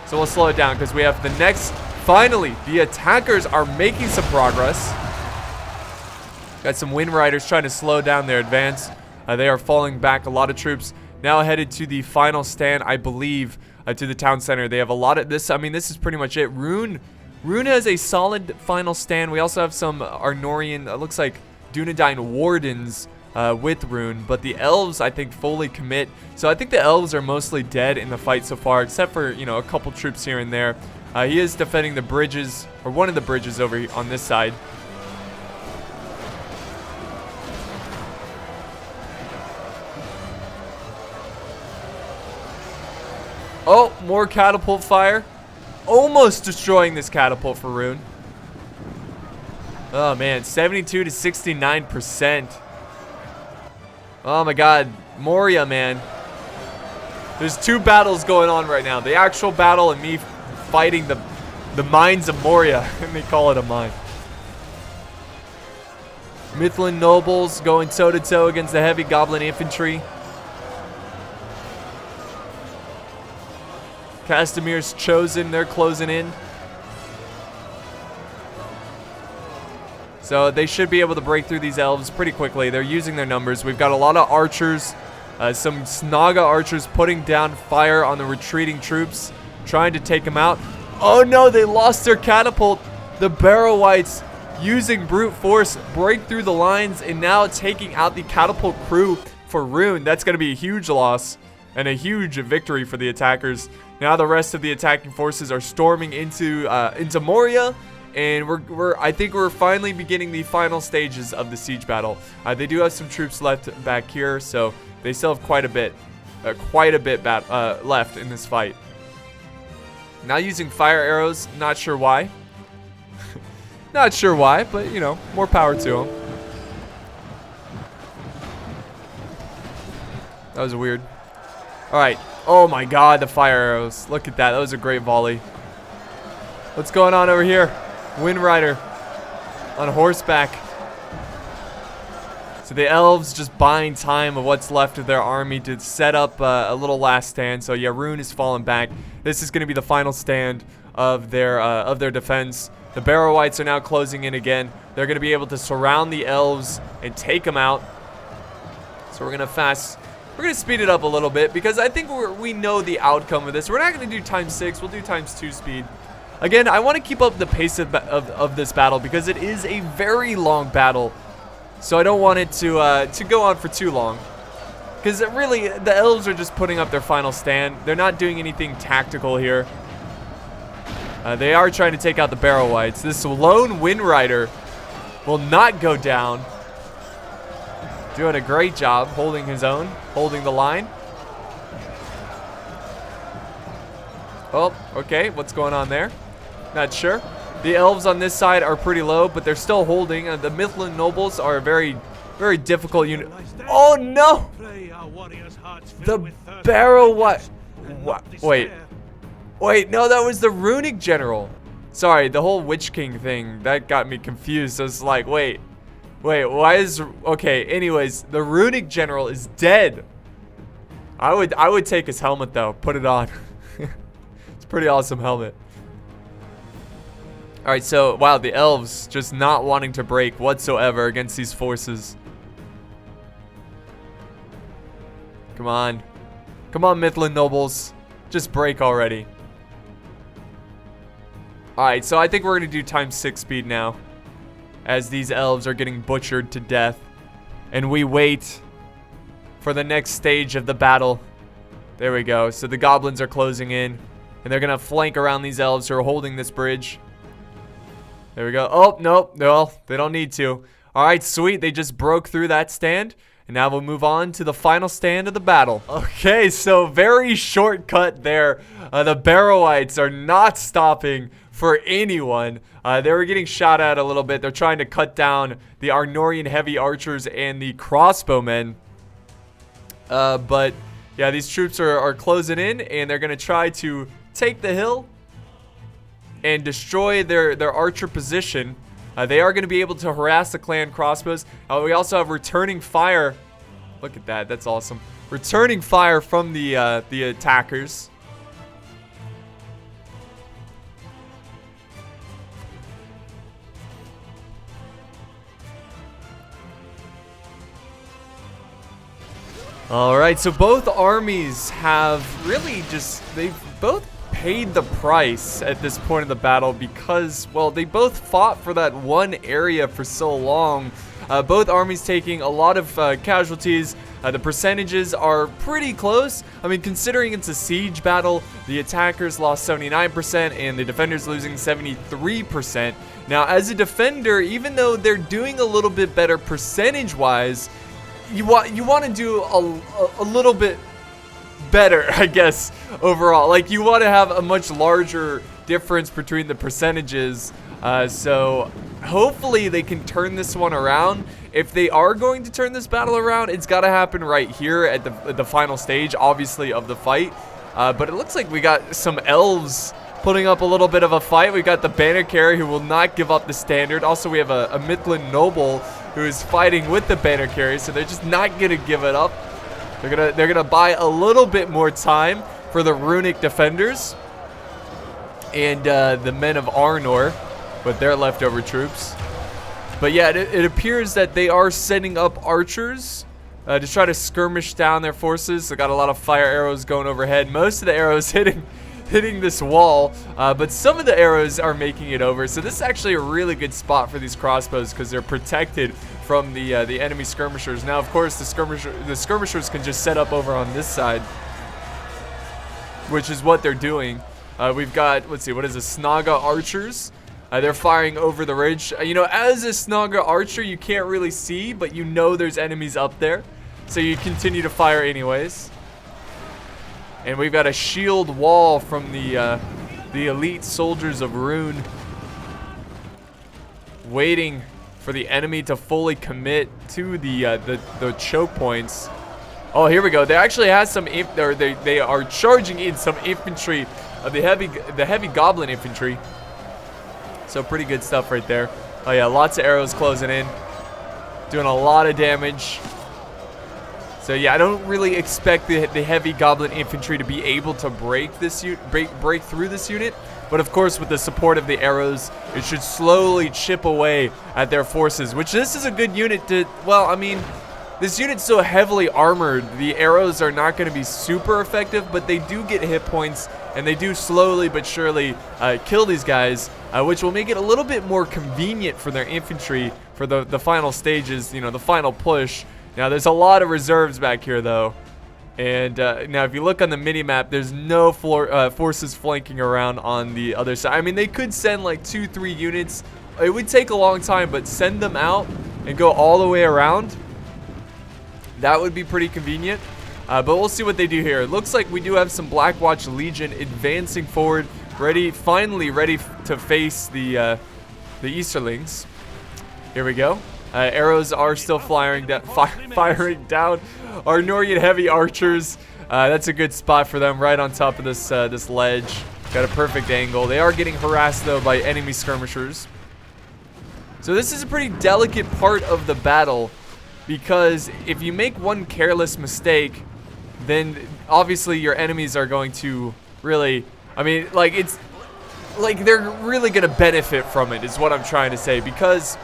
So we'll slow it down because we have the next... Finally, the attackers are making some progress. Got some Wind Riders trying to slow down their advance. They are falling back. A lot of troops now headed to the final stand, I believe, to the town center. They have a lot of this. I mean, this is pretty much it. Rhun has a solid final stand. We also have some Arnorian, looks like Dunedain Wardens with Rhun, but the Elves, I think, fully commit. So I think the Elves are mostly dead in the fight so far, except for, you know, a couple troops here and there. He is defending the bridges, or one of the bridges over on this side. Oh, more catapult fire. Almost destroying this catapult for Rhun. Oh man, 72 to 69%. Oh my god, Moria, man. There's two battles going on right now. The actual battle and me fighting the mines of Moria. And they call it a mine. Midland nobles going toe-to-toe against the heavy goblin infantry. Castamir's chosen, they're closing in. So they should be able to break through these elves pretty quickly. They're using their numbers. We've got a lot of archers, some Snaga archers putting down fire on the retreating troops, trying to take them out. Oh no, they lost their catapult. The Barrow-wights using brute force break through the lines and now taking out the catapult crew for Rhun. That's going to be a huge loss and a huge victory for the attackers. Now the rest of the attacking forces are storming into Moria. And I think we're finally beginning the final stages of the siege battle. They do have some troops left back here, so they still have quite a bit left in this fight. Now using fire arrows, not sure why. Not sure why, but you know, more power to them. That was weird. All right. Oh my god, the fire arrows. Look at that. That was a great volley. What's going on over here? Wind Rider on horseback. So the elves just buying time of what's left of their army to set up a little last stand. So yeah, Rhun is falling back. This is going to be the final stand of their defense. The Barrow-wights are now closing in again. They're going to be able to surround the elves and take them out. So we're going to speed it up a little bit because I think we know the outcome of this. We're not going to do ×6. We'll do ×2 speed. Again, I want to keep up the pace of this battle because it is a very long battle. So I don't want it to go on for too long. Because really, the elves are just putting up their final stand. They're not doing anything tactical here. They are trying to take out the Barrow-wights. This lone Wind Rider will not go down. Doing a great job holding his own, holding the line. Oh, okay. What's going on there? Not sure. The elves on this side are pretty low, but they're still holding. The Midland nobles are a very, very difficult unit. Oh, no! The Barrow-wight. Wait, no, that was the Runic General. Sorry, the whole Witch King thing, that got me confused. I was like, wait, why is... Okay, anyways, the Runic General is dead. I would take his helmet, though. Put it on. It's a pretty awesome helmet. Alright, so, wow, the elves just not wanting to break whatsoever against these forces. Come on. Come on, Midland nobles. Just break already. Alright, so I think we're going to do ×6 speed now. As these elves are getting butchered to death. And we wait for the next stage of the battle. There we go. So the goblins are closing in. And they're going to flank around these elves who are holding this bridge. There we go. Oh, nope. No, they don't need to. All right, sweet. They just broke through that stand. And now we'll move on to the final stand of the battle. Okay, so very shortcut there. The Barrowites are not stopping for anyone. They were getting shot at a little bit. They're trying to cut down the Arnorian heavy archers and the crossbowmen. But yeah, these troops are closing in, and they're going to try to take the hill and destroy their archer position. They are going to be able to harass the clan crossbows. We also have returning fire. Look at that. That's awesome. Returning fire from the attackers. All right, so both armies have really they've both paid the price at this point in the battle because, well, they both fought for that one area for so long. Both armies taking a lot of casualties. The percentages are pretty close. I mean, considering it's a siege battle, the attackers lost 79% and the defenders losing 73%. Now, as a defender, even though they're doing a little bit better percentage-wise, you want to do a little bit better, I guess, overall. Like, you want to have a much larger difference between the percentages. So hopefully they can turn this one around. If they are going to turn this battle around, it's got to happen right here at the final stage, obviously, of the fight. But it looks like we got some elves putting up a little bit of a fight. We got the banner carrier who will not give up the standard. Also, we have a Midland noble who is fighting with the banner carrier, so they're just not gonna give it up. They're gonna buy a little bit more time for the runic defenders and the men of Arnor with their leftover troops. But yeah, it appears that they are setting up archers to try to skirmish down their forces. They got a lot of fire arrows going overhead. Most of the arrows hitting this wall, but some of the arrows are making it over. So this is actually a really good spot for these crossbows because they're protected from the enemy skirmishers. Now, of course, the skirmishers can just set up over on this side, which is what they're doing. We've got, let's see, what is this? Snaga archers. They're firing over the ridge. You know, as a Snaga archer, you can't really see, but you know there's enemies up there, so you continue to fire anyways. And we've got a shield wall from the elite soldiers of Rhun, waiting for the enemy to fully commit to the choke points. Oh, here we go. They actually has some they are charging in some infantry of the heavy goblin infantry. So pretty good stuff right there. Oh yeah, lots of arrows closing in, doing a lot of damage. So yeah, I don't really expect the heavy goblin infantry to be able to break through this unit. But of course, with the support of the arrows, it should slowly chip away at their forces, which this is a good unit to, well, I mean, this unit's so heavily armored, the arrows are not going to be super effective, but they do get hit points, and they do slowly but surely kill these guys, which will make it a little bit more convenient for their infantry for the final stages, you know, the final push. Now, there's a lot of reserves back here, though. And now, if you look on the mini-map, there's no forces flanking around on the other side. I mean, they could send like 2-3 units. It would take a long time, but send them out and go all the way around. That would be pretty convenient. But we'll see what they do here. It looks like we do have some Blackwatch Legion advancing forward, finally ready to face the Easterlings. Here we go. Arrows are still firing down Arnorian heavy archers. That's a good spot for them, right on top of this this ledge. Got a perfect angle. They are getting harassed though by enemy skirmishers. So this is a pretty delicate part of the battle, because if you make one careless mistake, then obviously your enemies are going to really, I mean, like, it's like they're really going to benefit from it, is what I'm trying to say, because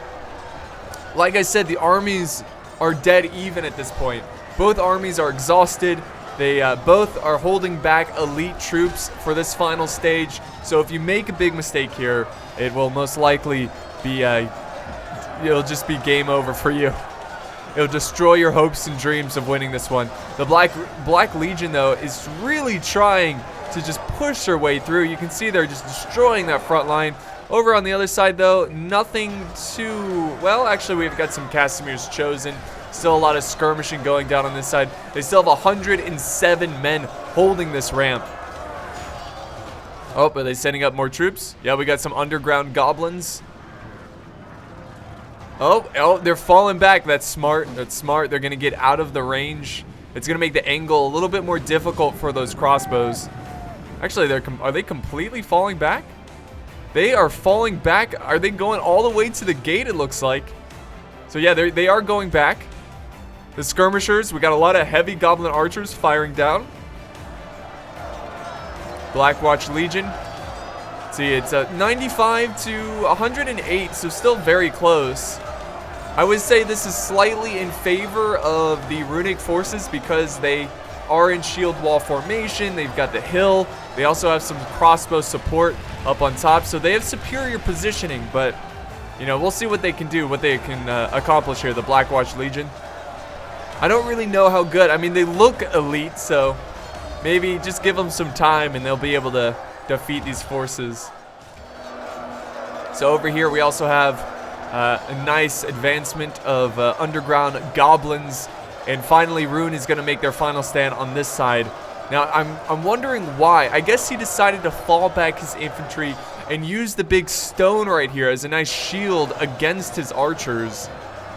like I said, the armies are dead even at this point. Both armies are exhausted. They both are holding back elite troops for this final stage. So if you make a big mistake here, it will most likely be, it'll just be game over for you. It'll destroy your hopes and dreams of winning this one. The Black Legion, though, is really trying to just push their way through. You can see they're just destroying that front line. Over on the other side, though, nothing too... Well, actually, we've got some Casimirs chosen. Still a lot of skirmishing going down on this side. They still have 107 men holding this ramp. Oh, are they sending up more troops? Yeah, we got some underground goblins. Oh, they're falling back. That's smart. That's smart. They're going to get out of the range. It's going to make the angle a little bit more difficult for those crossbows. Actually, are they completely falling back? They are falling back. Are they going all the way to the gate, it looks like? So, yeah, they are going back. The skirmishers, we got a lot of heavy goblin archers firing down. Blackwatch Legion. See, it's 95 to 108, so still very close. I would say this is slightly in favor of the runic forces because they are in shield wall formation. They've got the hill. They also have some crossbow support up on top, so they have superior positioning, but, you know, we'll see what they can do, what they can accomplish here, the Blackwatch Legion. I don't really know how good. I mean, they look elite, so maybe just give them some time and they'll be able to defeat these forces. So over here we also have a nice advancement of underground goblins, and finally Rhun is going to make their final stand on this side. Now I'm wondering why. I guess he decided to fall back his infantry and use the big stone right here as a nice shield against his archers.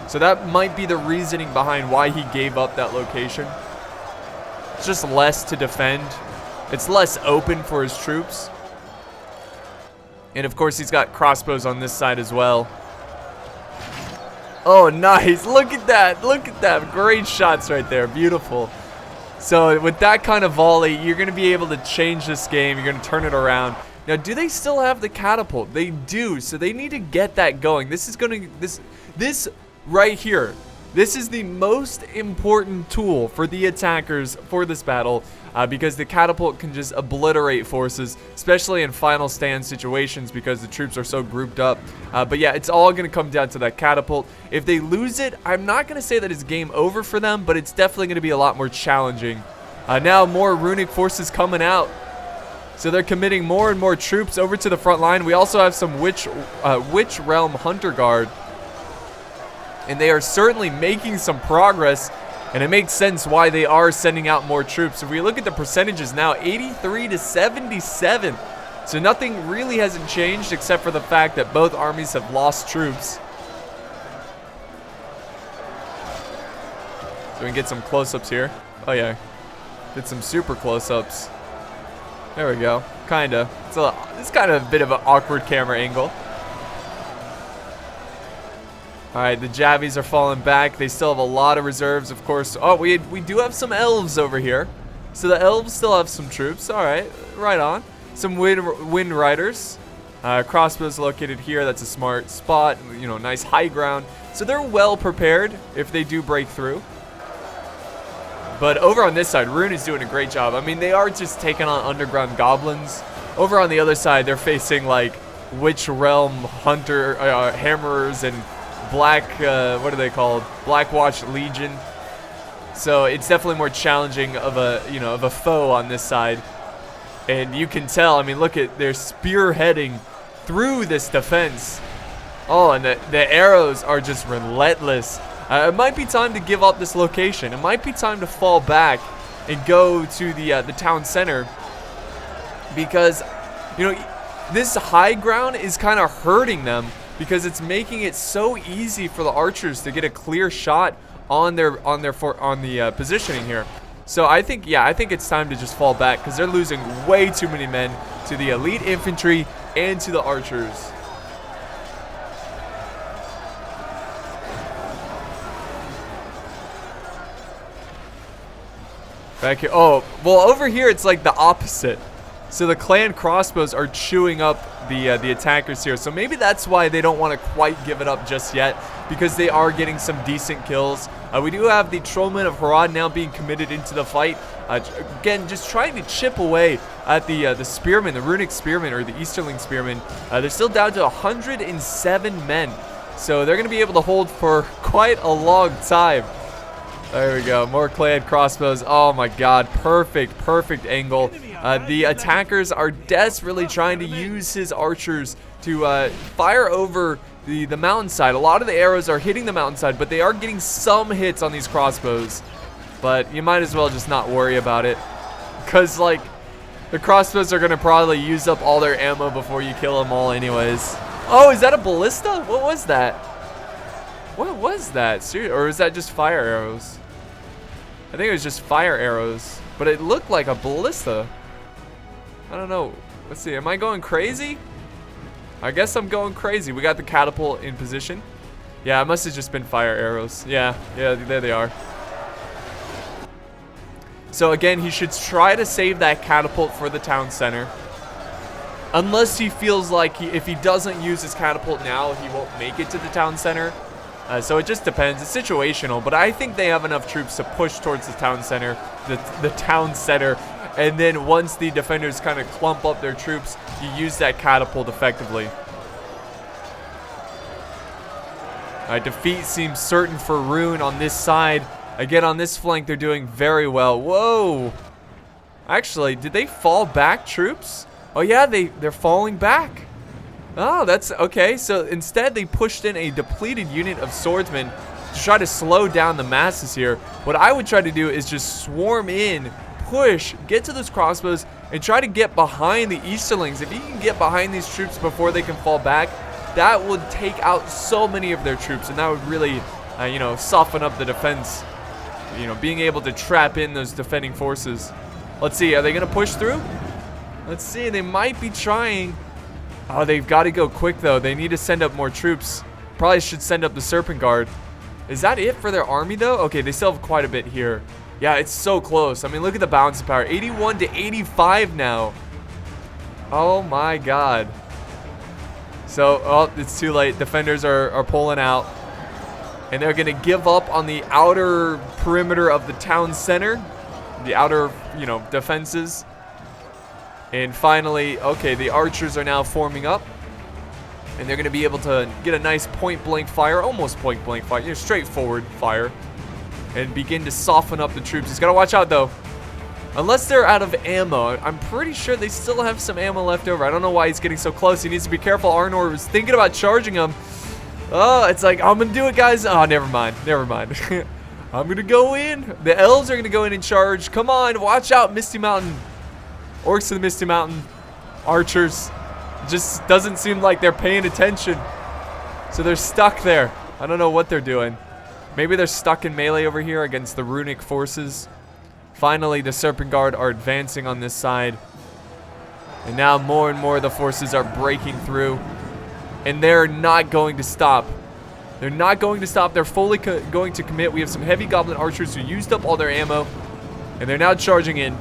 So that might be the reasoning behind why he gave up that location. It's just less to defend. It's less open for his troops. And of course he's got crossbows on this side as well. Oh, nice. Look at that. Look at that. Great shots right there. Beautiful. So with that kind of volley, you're going to be able to change this game. You're going to turn it around. Now, do they still have the catapult? They do. So they need to get that going. This is going to... This right here. This is the most important tool for the attackers for this battle because the catapult can just obliterate forces, especially in final stand situations because the troops are so grouped up. But yeah, it's all going to come down to that catapult. If they lose it, I'm not going to say that it's game over for them, but it's definitely going to be a lot more challenging. Now more runic forces coming out. So they're committing more and more troops over to the front line. We also have some Witch Realm Hunter Guard. And they are certainly making some progress, and it makes sense why they are sending out more troops. If we look at the percentages now, 83 to 77. So nothing really hasn't changed except for the fact that both armies have lost troops. So we can get some close-ups here. Oh yeah, get some super close-ups. There we go, kinda. It's kind of a bit of an awkward camera angle. Alright, the Javies are falling back. They still have a lot of reserves, of course. Oh, we do have some Elves over here. So the Elves still have some troops. Alright, right on. Some Wind Riders. Crossbows located here. That's a smart spot. You know, nice high ground. So they're well prepared if they do break through. But over on this side, Rhun is doing a great job. I mean, they are just taking on underground goblins. Over on the other side, they're facing, like, Witch Realm Hunter, Hammerers, and Black, what are they called? Blackwatch Legion. So it's definitely more challenging of a foe on this side. And you can tell, I mean, look at, they're spearheading through this defense. Oh, and the arrows are just relentless. It might be time to give up this location. It might be time to fall back and go to the town center. Because, you know, this high ground is kind of hurting them, because it's making it so easy for the archers to get a clear shot on the positioning here. So I think it's time to just fall back because they're losing way too many men to the elite infantry and to the archers. Back here. Oh, well, over here it's like the opposite. So the clan crossbows are chewing up the attackers here. So maybe that's why they don't want to quite give it up just yet, because they are getting some decent kills. We do have the Trollmen of Harad now being committed into the fight. Again, just trying to chip away at the spearmen, the runic spearmen or the Easterling spearmen. They're still down to 107 men. So they're going to be able to hold for quite a long time. There we go. More clad crossbows. Oh my god. Perfect, perfect angle. The attackers are desperately trying to use his archers to fire over the mountainside. A lot of the arrows are hitting the mountainside, but they are getting some hits on these crossbows. But you might as well just not worry about it. Because, like, the crossbows are going to probably use up all their ammo before you kill them all anyways. Oh, is that a ballista? What was that? What was that? Seriously, or is that just fire arrows? I think it was just fire arrows. But it looked like a ballista. I don't know. Let's see. Am I going crazy? I guess I'm going crazy. We got the catapult in position. Yeah, it must have just been fire arrows. Yeah, there they are. So again, he should try to save that catapult for the town center. Unless he feels like if he doesn't use his catapult now, he won't make it to the town center. So it just depends. It's situational, but I think they have enough troops to push towards the town center. The town center. And then once the defenders kind of clump up their troops, you use that catapult effectively. Alright, defeat seems certain for Rhun on this side. Again, on this flank, they're doing very well. Whoa! Actually, did they fall back, troops? Oh yeah, they're falling back. Oh, that's okay. So instead, they pushed in a depleted unit of swordsmen to try to slow down the masses here. What I would try to do is just swarm in, push, get to those crossbows, and try to get behind the Easterlings. If you can get behind these troops before they can fall back, that would take out so many of their troops, and that would really, you know, soften up the defense. You know, being able to trap in those defending forces. Let's see, are they going to push through? Let's see, they might be trying. Oh, they've got to go quick, though. They need to send up more troops. Probably should send up the Serpent Guard. Is that it for their army, though? Okay, they still have quite a bit here. Yeah, it's so close. I mean, look at the balance of power. 81 to 85 now. Oh, my God. So, oh, it's too late. Defenders are pulling out. And they're going to give up on the outer perimeter of the town center. The outer, you know, defenses. And finally, okay, the archers are now forming up. And they're going to be able to get a nice point-blank fire. Almost point-blank fire. You know, straightforward fire. And begin to soften up the troops. He's got to watch out, though. Unless they're out of ammo. I'm pretty sure they still have some ammo left over. I don't know why he's getting so close. He needs to be careful. Arnor was thinking about charging him. Oh, it's like, I'm going to do it, guys. Oh, never mind. Never mind. I'm going to go in. The elves are going to go in and charge. Come on. Watch out, Misty Mountain. Orcs of the Misty Mountain. Archers. Just doesn't seem like they're paying attention. So they're stuck there. I don't know what they're doing. Maybe they're stuck in melee over here against the runic forces. Finally, the Serpent Guard are advancing on this side. And now more and more of the forces are breaking through. And they're not going to stop. They're not going to stop. They're fully going to commit. We have some heavy goblin archers who used up all their ammo. And they're now charging in.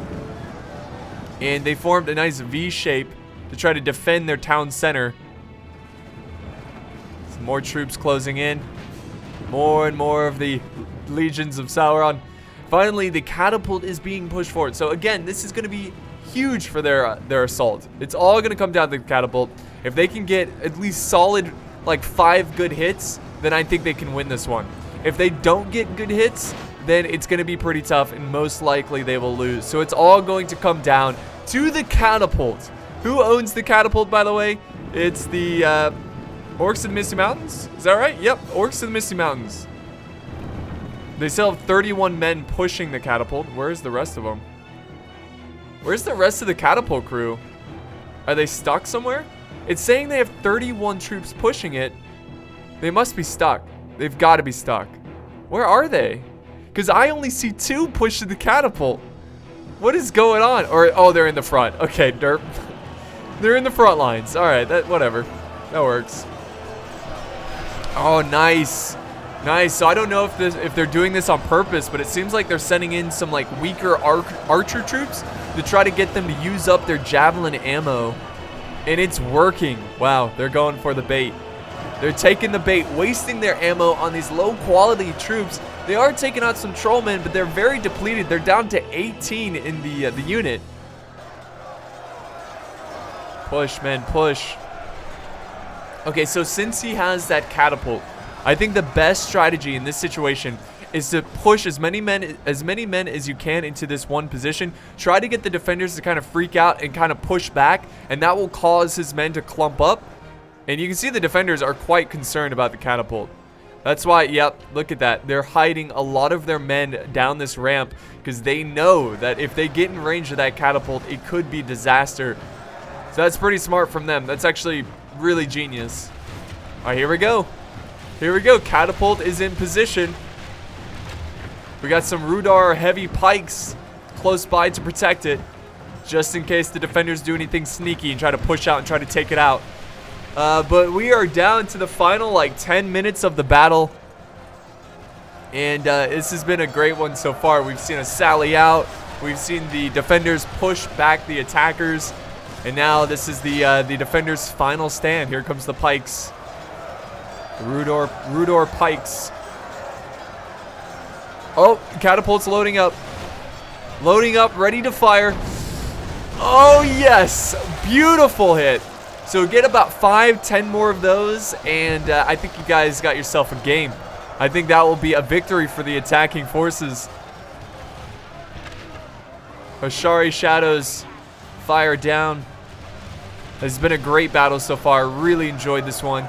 And they formed a nice V shape to try to defend their town center. Some more troops closing in. More and more of the legions of Sauron. Finally, the catapult is being pushed forward. So again, this is going to be huge for their assault. It's all going to come down to the catapult. If they can get at least solid, like 5 good hits, then I think they can win this one. If they don't get good hits, then it's going to be pretty tough, and most likely they will lose. So it's all going to come down to the catapult. Who owns the catapult, by the way? It's the Orcs of the Misty Mountains. Is that right? Yep, Orcs of the Misty Mountains. They still have 31 men pushing the catapult. Where's the rest of them? Where's the rest of the catapult crew? Are they stuck somewhere? It's saying they have 31 troops pushing it. They must be stuck. They've got to be stuck. Where are they? Because I only see 2 pushing the catapult. What is going on? Or, oh, they're in the front. Okay, derp. They're in the front lines. All right, whatever. That works. Oh, nice. Nice. So I don't know if they're doing this on purpose, but it seems like they're sending in some like weaker archer troops to try to get them to use up their javelin ammo. And it's working. Wow, they're going for the bait. They're taking the bait, wasting their ammo on these low quality troops. They are taking out some trollmen, but they're very depleted. They're down to 18 in the unit. Push, men, push. Okay, so since he has that catapult, I think the best strategy in this situation is to push as many men as you can into this one position. Try to get the defenders to kind of freak out and kind of push back, and that will cause his men to clump up. And you can see the defenders are quite concerned about the catapult. That's why, yep, look at that. They're hiding a lot of their men down this ramp because they know that if they get in range of that catapult, it could be disaster. So that's pretty smart from them. That's actually really genius. All right, here we go. Here we go. Catapult is in position. We got some Rudar heavy pikes close by to protect it, just in case the defenders do anything sneaky and try to push out and try to take it out. But we are down to the final like 10 minutes of the battle. And this has been a great one so far. We've seen a sally out. We've seen the defenders push back the attackers. And now this is the defenders' final stand. Here comes the pikes. The Rudor pikes. Oh, catapult's loading up. Loading up, ready to fire. Oh, yes. Beautiful hit. So get about 5-10 more of those, and I think you guys got yourself a game. I think that will be a victory for the attacking forces. Ashari Shadows fire down. It's been a great battle so far. Really enjoyed this one.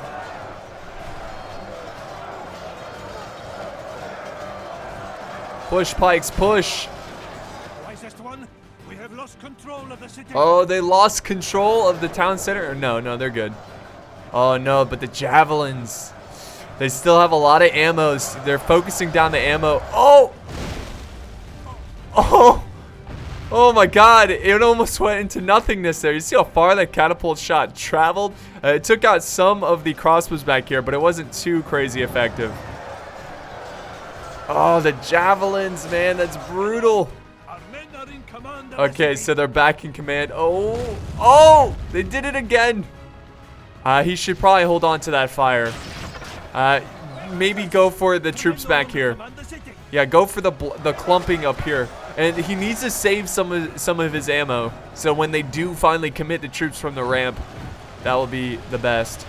Push, pikes, push. Wisest one, we have lost control of the city. Oh, they lost control of the town center? No, they're good. Oh, no, but the javelins. They still have a lot of ammo. They're focusing down the ammo. Oh! Oh! Oh my god, it almost went into nothingness there. You see how far that catapult shot traveled? It took out some of the crossbows back here, but it wasn't too crazy effective. Oh, the javelins, man, that's brutal. Our men are in command. Okay, so they're back in command. Oh, they did it again. He should probably hold on to that fire. Maybe go for the troops back here. Yeah, go for the clumping up here. And he needs to save some of his ammo. So when they do finally commit the troops from the ramp, that will be the best.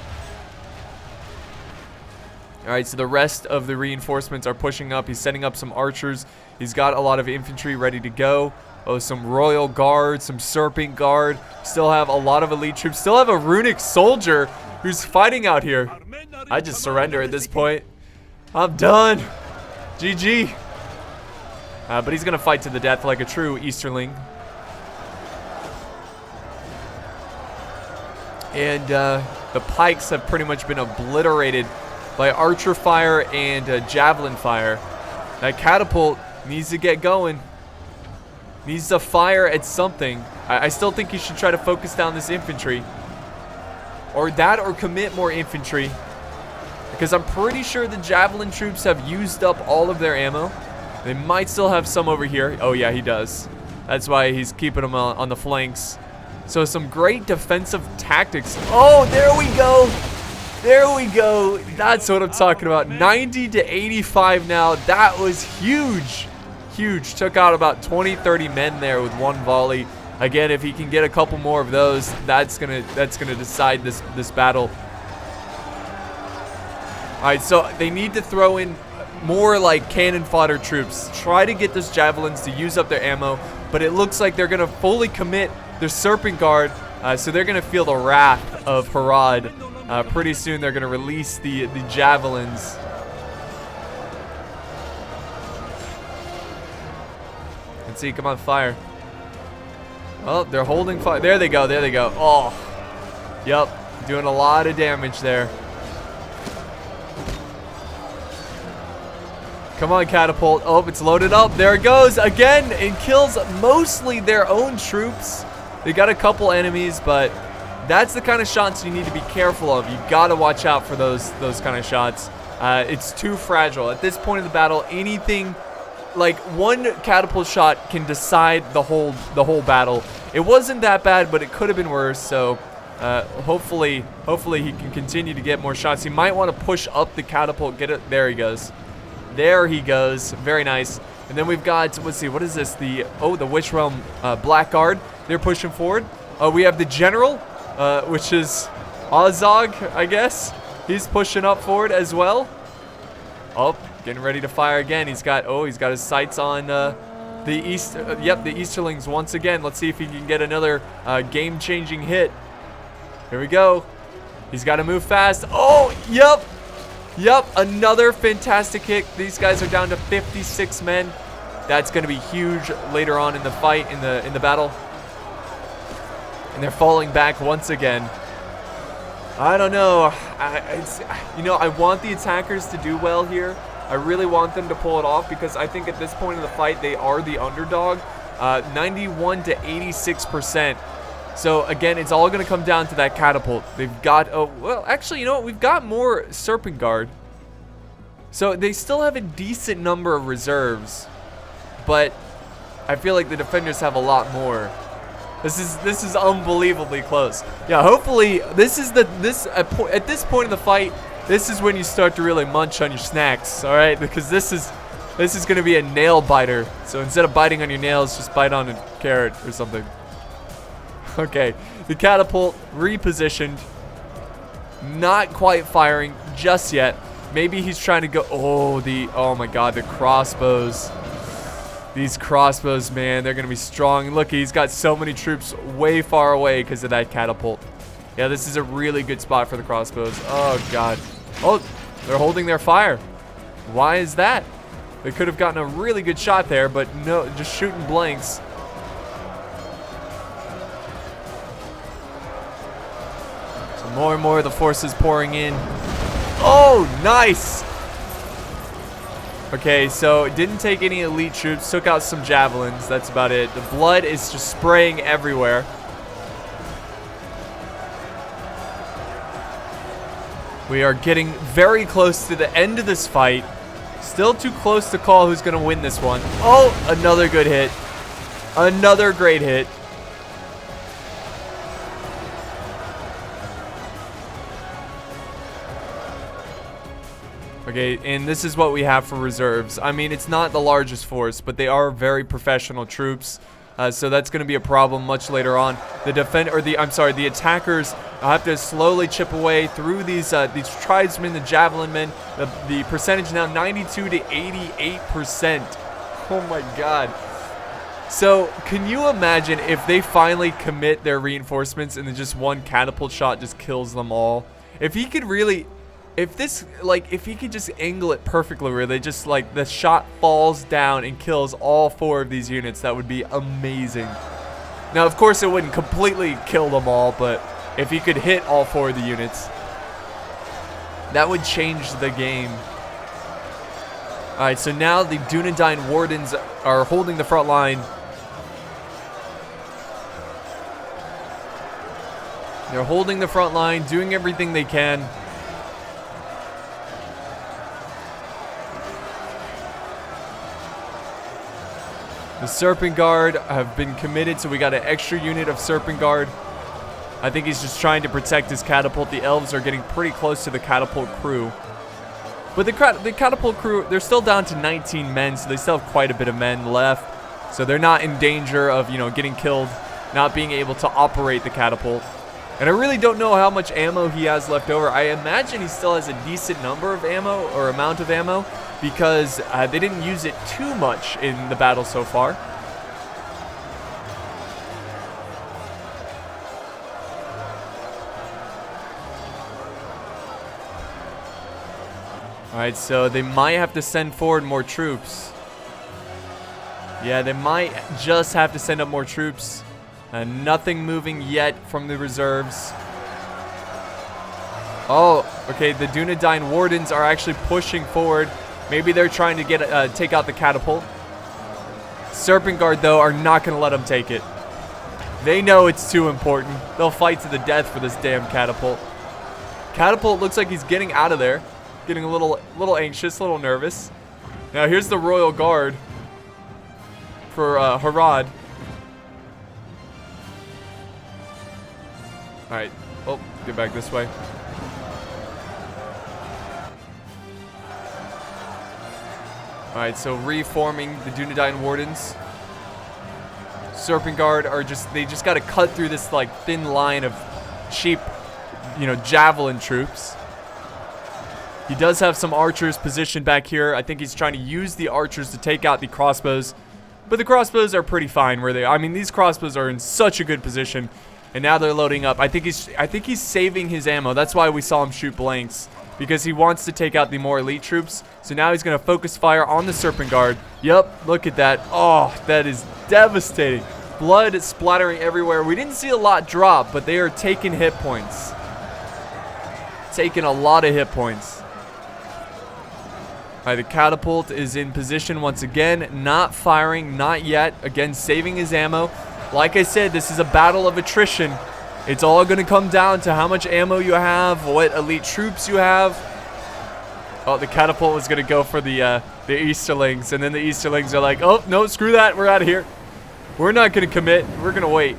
Alright, so the rest of the reinforcements are pushing up. He's setting up some archers. He's got a lot of infantry ready to go. Oh, some royal guard, some serpent guard. Still have a lot of elite troops. Still have a runic soldier who's fighting out here. I just surrender at this point. I'm done. GG. But he's going to fight to the death like a true Easterling. And the pikes have pretty much been obliterated by archer fire and javelin fire. That catapult needs to get going. Needs to fire at something. I still think you should try to focus down this infantry. Or that, or commit more infantry. Because I'm pretty sure the javelin troops have used up all of their ammo. They might still have some over here. Oh yeah, he does. That's why he's keeping them on the flanks. So some great defensive tactics. Oh, there we go. There we go. That's what I'm talking about. 90 to 85 now. That was huge. Huge. Took out about 20-30 men there with one volley. Again, if he can get a couple more of those, that's gonna decide this battle. Alright, so they need to throw in more like cannon fodder troops. Try to get those javelins to use up their ammo, but it looks like they're gonna fully commit their serpent guard, so they're gonna feel the wrath of Harad. Pretty soon they're gonna release the javelins. Let's see, come on, fire. Oh, they're holding fire. There they go, there they go. Oh, yep, doing a lot of damage there. Come on, catapult. Oh, it's loaded up. There it goes again, and kills mostly their own troops. They got a couple enemies, but that's the kind of shots you need to be careful of. You gotta watch out for those kind of shots. It's too fragile. At this point of the battle, anything like one catapult shot can decide the whole battle. It wasn't that bad, but it could have been worse. So hopefully he can continue to get more shots. He might want to push up the catapult. Get it. There he goes. There he goes. Very nice. And then we've got, let's see, what is this? The Witch Realm Blackguard. They're pushing forward. We have the General, which is Azog, I guess. He's pushing up forward as well. Oh, getting ready to fire again. He's got his sights on the Easterlings once again. Let's see if he can get another game-changing hit. Here we go. He's got to move fast. Oh, yep. Yep, another fantastic hit. These guys are down to 56 men. That's going to be huge later on in the fight, in the battle. And they're falling back once again. I don't know. I want the attackers to do well here. I really want them to pull it off because I think at this point in the fight, they are the underdog. 91 to 86%. So again, it's all going to come down to that catapult. They've got, well, actually, you know what? We've got more Serpent Guard. So they still have a decent number of reserves, but I feel like the defenders have a lot more. This is unbelievably close. Yeah, hopefully at this point in the fight, this is when you start to really munch on your snacks, all right? Because this is going to be a nail biter. So instead of biting on your nails, just bite on a carrot or something. Okay, the catapult repositioned. Not quite firing just yet. Maybe he's trying to go. Oh my God, the crossbows. These crossbows, man, they're gonna be strong. Look, he's got so many troops way far away because of that catapult. Yeah, this is a really good spot for the crossbows. Oh God. Oh, they're holding their fire. Why is that? They could have gotten a really good shot there, but no, just shooting blanks. More and more of the forces pouring in. Oh, nice. Okay, so it didn't take any elite troops. Took out some javelins. That's about it. The blood is just spraying everywhere. We are getting very close to the end of this fight. Still too close to call who's going to win this one. Oh, another good hit. Another great hit. Okay, and this is what we have for reserves. I mean, it's not the largest force, but they are very professional troops. So that's going to be a problem much later on. The attackers have to slowly chip away through these tribesmen, the javelin men. The percentage now 92 to 88%. Oh my God. So can you imagine if they finally commit their reinforcements and then just one catapult shot just kills them all? If he could really... If he could just angle it perfectly where they just, the shot falls down and kills all 4 of these units, that would be amazing. Now, of course, it wouldn't completely kill them all, but if he could hit all 4 of the units, that would change the game. Alright, so now the Dunedain Wardens are holding the front line. They're holding the front line, doing everything they can. The Serpent Guard have been committed, so we got an extra unit of Serpent Guard. I think he's just trying to protect his catapult. The Elves are getting pretty close to the catapult crew. But the catapult crew, they're still down to 19 men, so they still have quite a bit of men left. So they're not in danger of, getting killed, not being able to operate the catapult. And I really don't know how much ammo he has left over. I imagine he still has a decent number of ammo, or amount of ammo, because they didn't use it too much in the battle so far. Alright, so they might have to send forward more troops. Yeah, they might just have to send up more troops. Nothing moving yet from the reserves. Oh, okay, the Dunedain Wardens are actually pushing forward. Maybe they're trying to take out the catapult. Serpent Guard, though, are not going to let them take it. They know it's too important. They'll fight to the death for this damn catapult. Catapult looks like he's getting out of there. Getting a little anxious, a little nervous. Now, here's the Royal Guard for Harad. Alright. Oh, get back this way. Alright, so reforming the Dunedain Wardens. Serpent Guard are they just gotta cut through this thin line of cheap, you know, javelin troops. He does have some archers positioned back here. I think he's trying to use the archers to take out the crossbows. But the crossbows are pretty fine where they are. I mean, these crossbows are in such a good position. And now they're loading up. I think he's saving his ammo. That's why we saw him shoot blanks. Because he wants to take out the more elite troops. So now he's going to focus fire on the Serpent Guard. Yep, look at that. Oh, that is devastating. Blood is splattering everywhere. We didn't see a lot drop, but they are taking hit points. Taking a lot of hit points. All right, the Catapult is in position once again. Not firing, not yet. Again, saving his ammo. Like I said, this is a battle of attrition. It's all going to come down to how much ammo you have, what elite troops you have. Oh, the Catapult was going to go for the Easterlings, and then the Easterlings are like, oh, no, screw that, we're out of here. We're not going to commit, we're going to wait.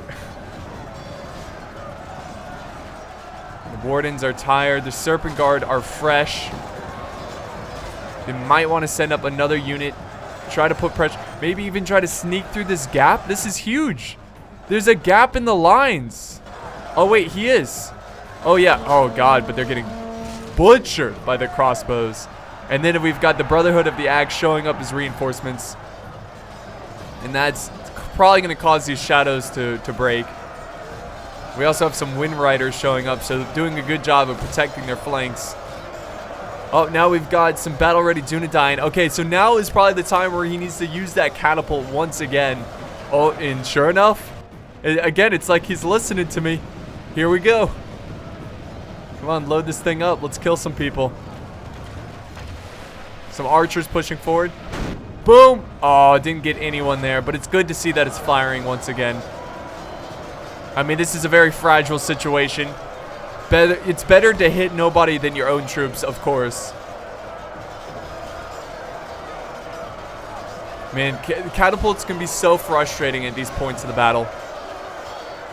The Wardens are tired, the Serpent Guard are fresh. They might want to send up another unit, try to put pressure, maybe even try to sneak through this gap. This is huge. There's a gap in the lines. Oh, wait, he is. Oh, yeah. Oh, God, but they're getting butchered by the crossbows. And then we've got the Brotherhood of the Axe showing up as reinforcements. And that's probably going to cause these shadows to break. We also have some Wind Riders showing up, so doing a good job of protecting their flanks. Oh, now we've got some battle-ready Dunedain. Okay, so now is probably the time where he needs to use that Catapult once again. Oh, and sure enough, again, it's like he's listening to me. Here we go. Come on, load this thing up. Let's kill some people. Some archers pushing forward. Boom. Oh, didn't get anyone there, but it's good to see that it's firing once again. I mean, this is a very fragile situation. It's better to hit nobody than your own troops, of course. Man, catapults can be so frustrating at these points of the battle.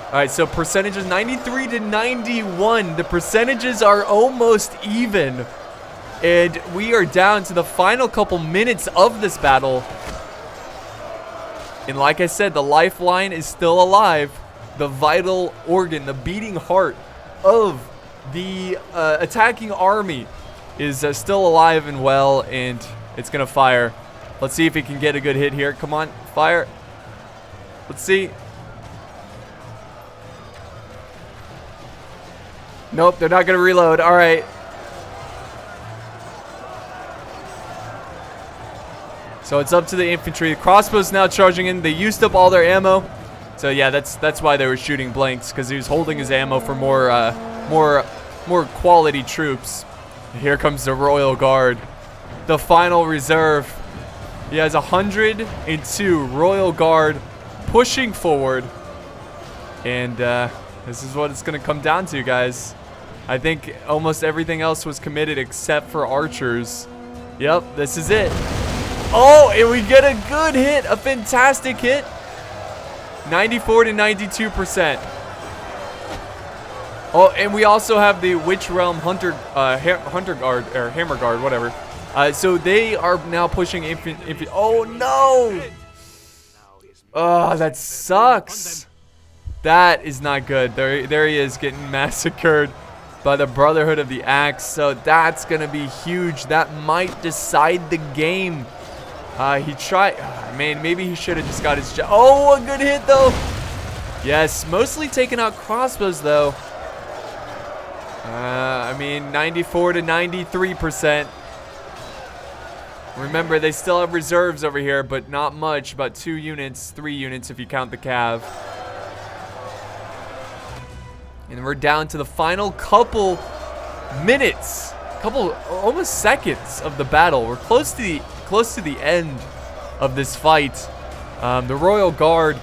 All right, so percentages 93 to 91. The percentages are almost even. And we are down to the final couple minutes of this battle. And like I said, the lifeline is still alive. The vital organ, the beating heart of the attacking army is still alive and well, and it's going to fire. Let's see if he can get a good hit here. Come on, fire. Let's see. Nope, they're not going to reload. All right. So it's up to the infantry. The crossbows now charging in. They used up all their ammo. So yeah, that's why they were shooting blanks, because he was holding his ammo for more quality troops. Here comes the Royal Guard, the final reserve. He has 102 Royal Guard pushing forward, and this is what it's going to come down to, guys. I think almost everything else was committed except for archers. Yep, this is it. Oh, and we get a good hit, a fantastic hit. 94 to 92%. Oh, and we also have the Witch Realm Hunter Guard, or Hammer Guard, whatever. So they are now pushing infantry. Oh no! Oh, that sucks. That is not good. There he is, getting massacred by the Brotherhood of the Axe. So that's gonna be huge. That might decide the game. He tried. Oh, man, maybe he should have just got his. Oh, a good hit though. Yes, mostly taking out crossbows though. I mean, 94 to 93%. Remember, they still have reserves over here, but not much. About 2 units, 3 units if you count the cav. And we're down to the final couple minutes, almost seconds of the battle. We're close to the end of this fight. The Royal Guard,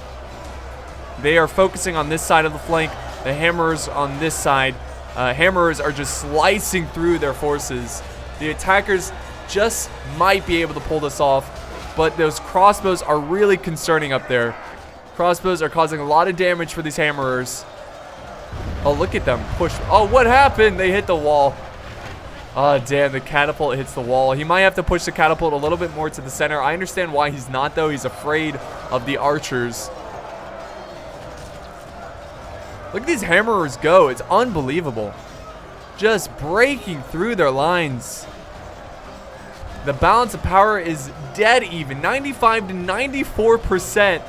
they are focusing on this side of the flank. The Hammerers on this side. Hammerers are just slicing through their forces. The attackers just might be able to pull this off, but those crossbows are really concerning up there. Crossbows are causing a lot of damage for these Hammerers. Oh, look at them push. Oh, what happened? They hit the wall. Oh, damn, the catapult hits the wall. He might have to push the catapult a little bit more to the center. I understand why he's not, though. He's afraid of the archers. Look at these Hammerers go. It's unbelievable. just breaking through their lines. The balance of power is dead even, 95 to 94%.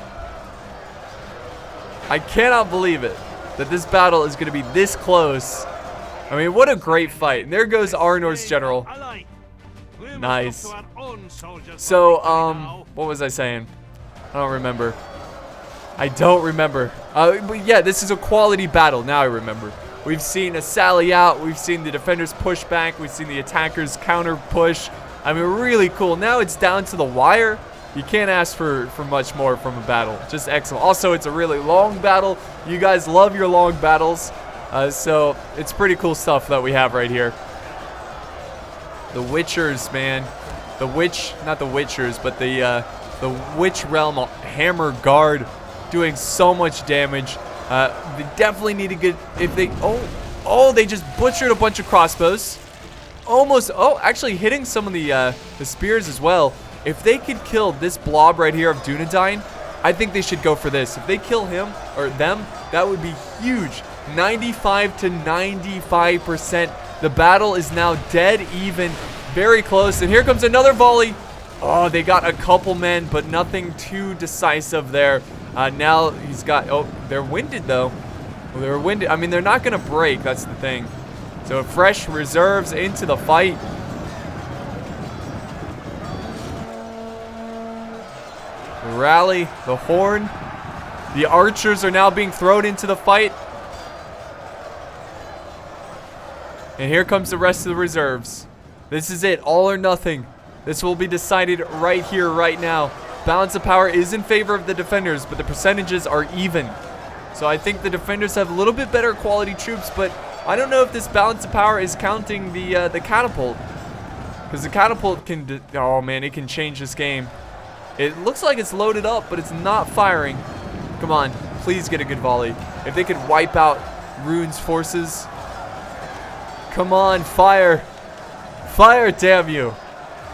I cannot believe it, that this battle is going to be this close. I mean, what a great fight. And there goes Arnor's general. Nice. So, what was I saying? I don't remember. I don't remember. But yeah, this is a quality battle. Now I remember. We've seen a sally out. We've seen the defenders push back. We've seen the attackers counter push. I mean, really cool. Now it's down to the wire. You can't ask for much more from a battle. Just excellent. Also, it's a really long battle. You guys love your long battles. So it's pretty cool stuff that we have right here. The Witchers, man. The Witch, not the Witchers, but the Witch Realm Hammer Guard doing so much damage. They definitely need to get, if they, oh, they just butchered a bunch of crossbows. Almost, actually hitting some of the spears as well. If they could kill this blob right here of Dunedain, I think they should go for this. If they kill him, or them, that would be huge. 95 to 95%. The battle is now dead even, very close. And here comes another volley. Oh, they got a couple men, but nothing too decisive there. Now he's got, they're winded though. Well, they're winded. I mean, they're not going to break, that's the thing. So fresh reserves into the fight. The rally, the horn. The archers are now being thrown into the fight. And here comes the rest of the reserves. This is it, all or nothing. This will be decided right here, right now. Balance of power is in favor of the defenders, but the percentages are even. So I think the defenders have a little bit better quality troops, but I don't know if this balance of power is counting the catapult. Because the catapult can, oh man, it can change this game. It looks like it's loaded up, but it's not firing. Come on, please get a good volley. If they could wipe out Rhun's forces. Come on, fire. Fire, damn you.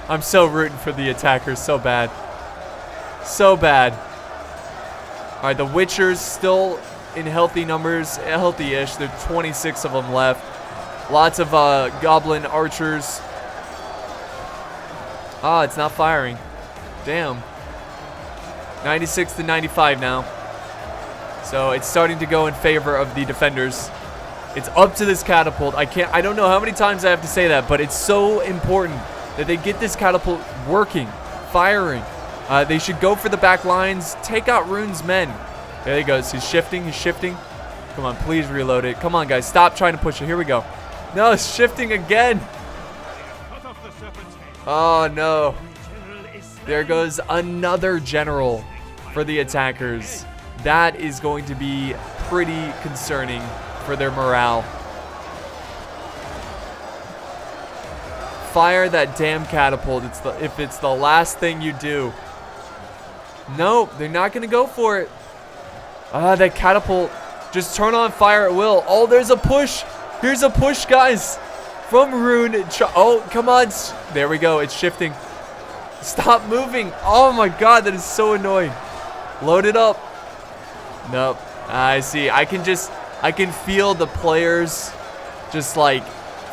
I'm so rooting for the attackers, so bad. So bad. All right, the Witchers still in healthy numbers, healthy-ish. There are 26 of them left. Lots of goblin archers. Ah, it's not firing. Damn. 96 to 95 now. So it's starting to go in favor of the defenders. It's up to this catapult. I don't know how many times I have to say that, but it's so important that they get this catapult working, firing. They should go for the back lines, take out Rhun's men. There he goes. He's shifting. He's shifting. Come on, please reload it. Come on, guys. Stop trying to push it. Here we go. No, it's shifting again. Oh, no. There goes another general for the attackers. That is going to be pretty concerning for their morale. Fire that damn catapult. If it's the last thing you do. Nope, they're not going to go for it. That catapult. Just turn on fire at will. Oh, there's a push. Here's a push, guys. From Rhun. Oh, come on. There we go. It's shifting. Stop moving. Oh my god, that is so annoying. Load it up. Nope. I see. I can feel the players just like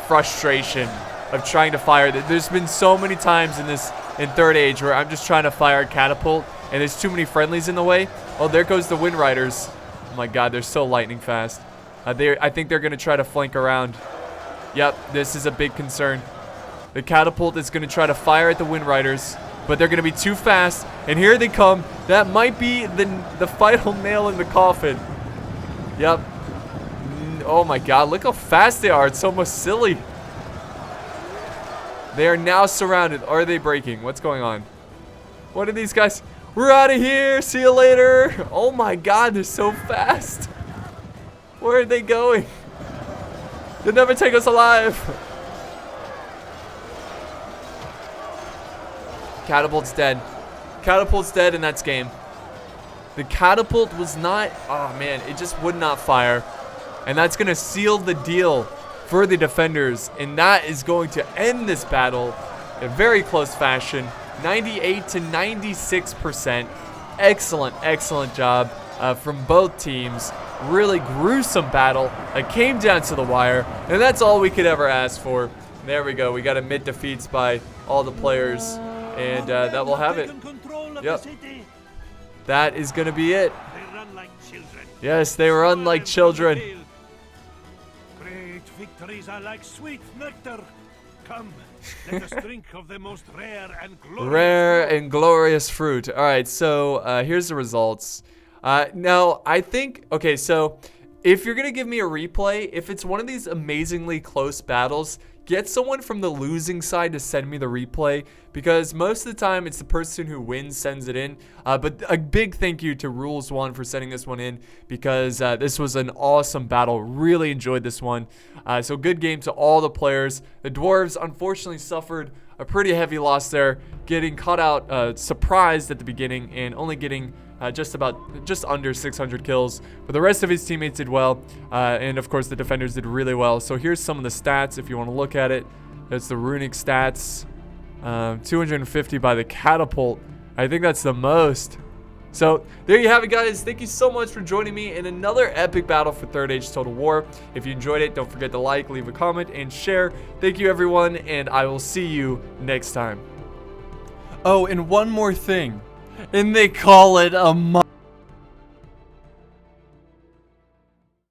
frustration of trying to fire. There's been so many times in Third Age where I'm just trying to fire a catapult and there's too many friendlies in the way. Oh, there goes the Wind Riders. Oh my god, they're so lightning fast. I think they're going to try to flank around. Yep, this is a big concern. The catapult is going to try to fire at the Wind Riders, but they're going to be too fast. And here they come. That might be the final nail in the coffin. Yep. Oh my god, look how fast they are. It's almost silly. They are now surrounded. Are they breaking? What's going on? What are these guys? We're out of here. See you later. Oh my god, they're so fast. Where are they going? They'll never take us alive. Catapult's dead. Catapult's dead, and that's game. The catapult was not... Oh, man. It just would not fire. And that's going to seal the deal for the defenders. And that is going to end this battle in a very close fashion. 98 to 96%. Excellent, excellent job from both teams. really gruesome battle that came down to the wire, and that's all we could ever ask for. There we go. We got admit defeats by all the players, and that will have it. Yep. That is going to be it. They run like children. Yes, they run like children. Great victories are like sweet nectar. Come, let us drink of the most rare and glorious fruit. All right, so here's the results. Now, I think, okay, so if you're going to give me a replay, if it's one of these amazingly close battles, get someone from the losing side to send me the replay, because most of the time it's the person who wins sends it in. But a big thank you to Rules1 for sending this one in, because this was an awesome battle. Really enjoyed this one. So good game to all the players. The Dwarves unfortunately suffered a pretty heavy loss there, getting caught out surprised at the beginning and only getting just under 600 kills, but the rest of his teammates did well, and of course the defenders did really well. So here's some of the stats if you want to look at it. That's the runic stats. 250 by the Catapult. I think that's the most. So there you have it, guys. Thank you so much for joining me in another epic battle for Third Age Total War. If you enjoyed it, don't forget to like, leave a comment, and share. Thank you, everyone, and I will see you next time. Oh, and one more thing. And they call it a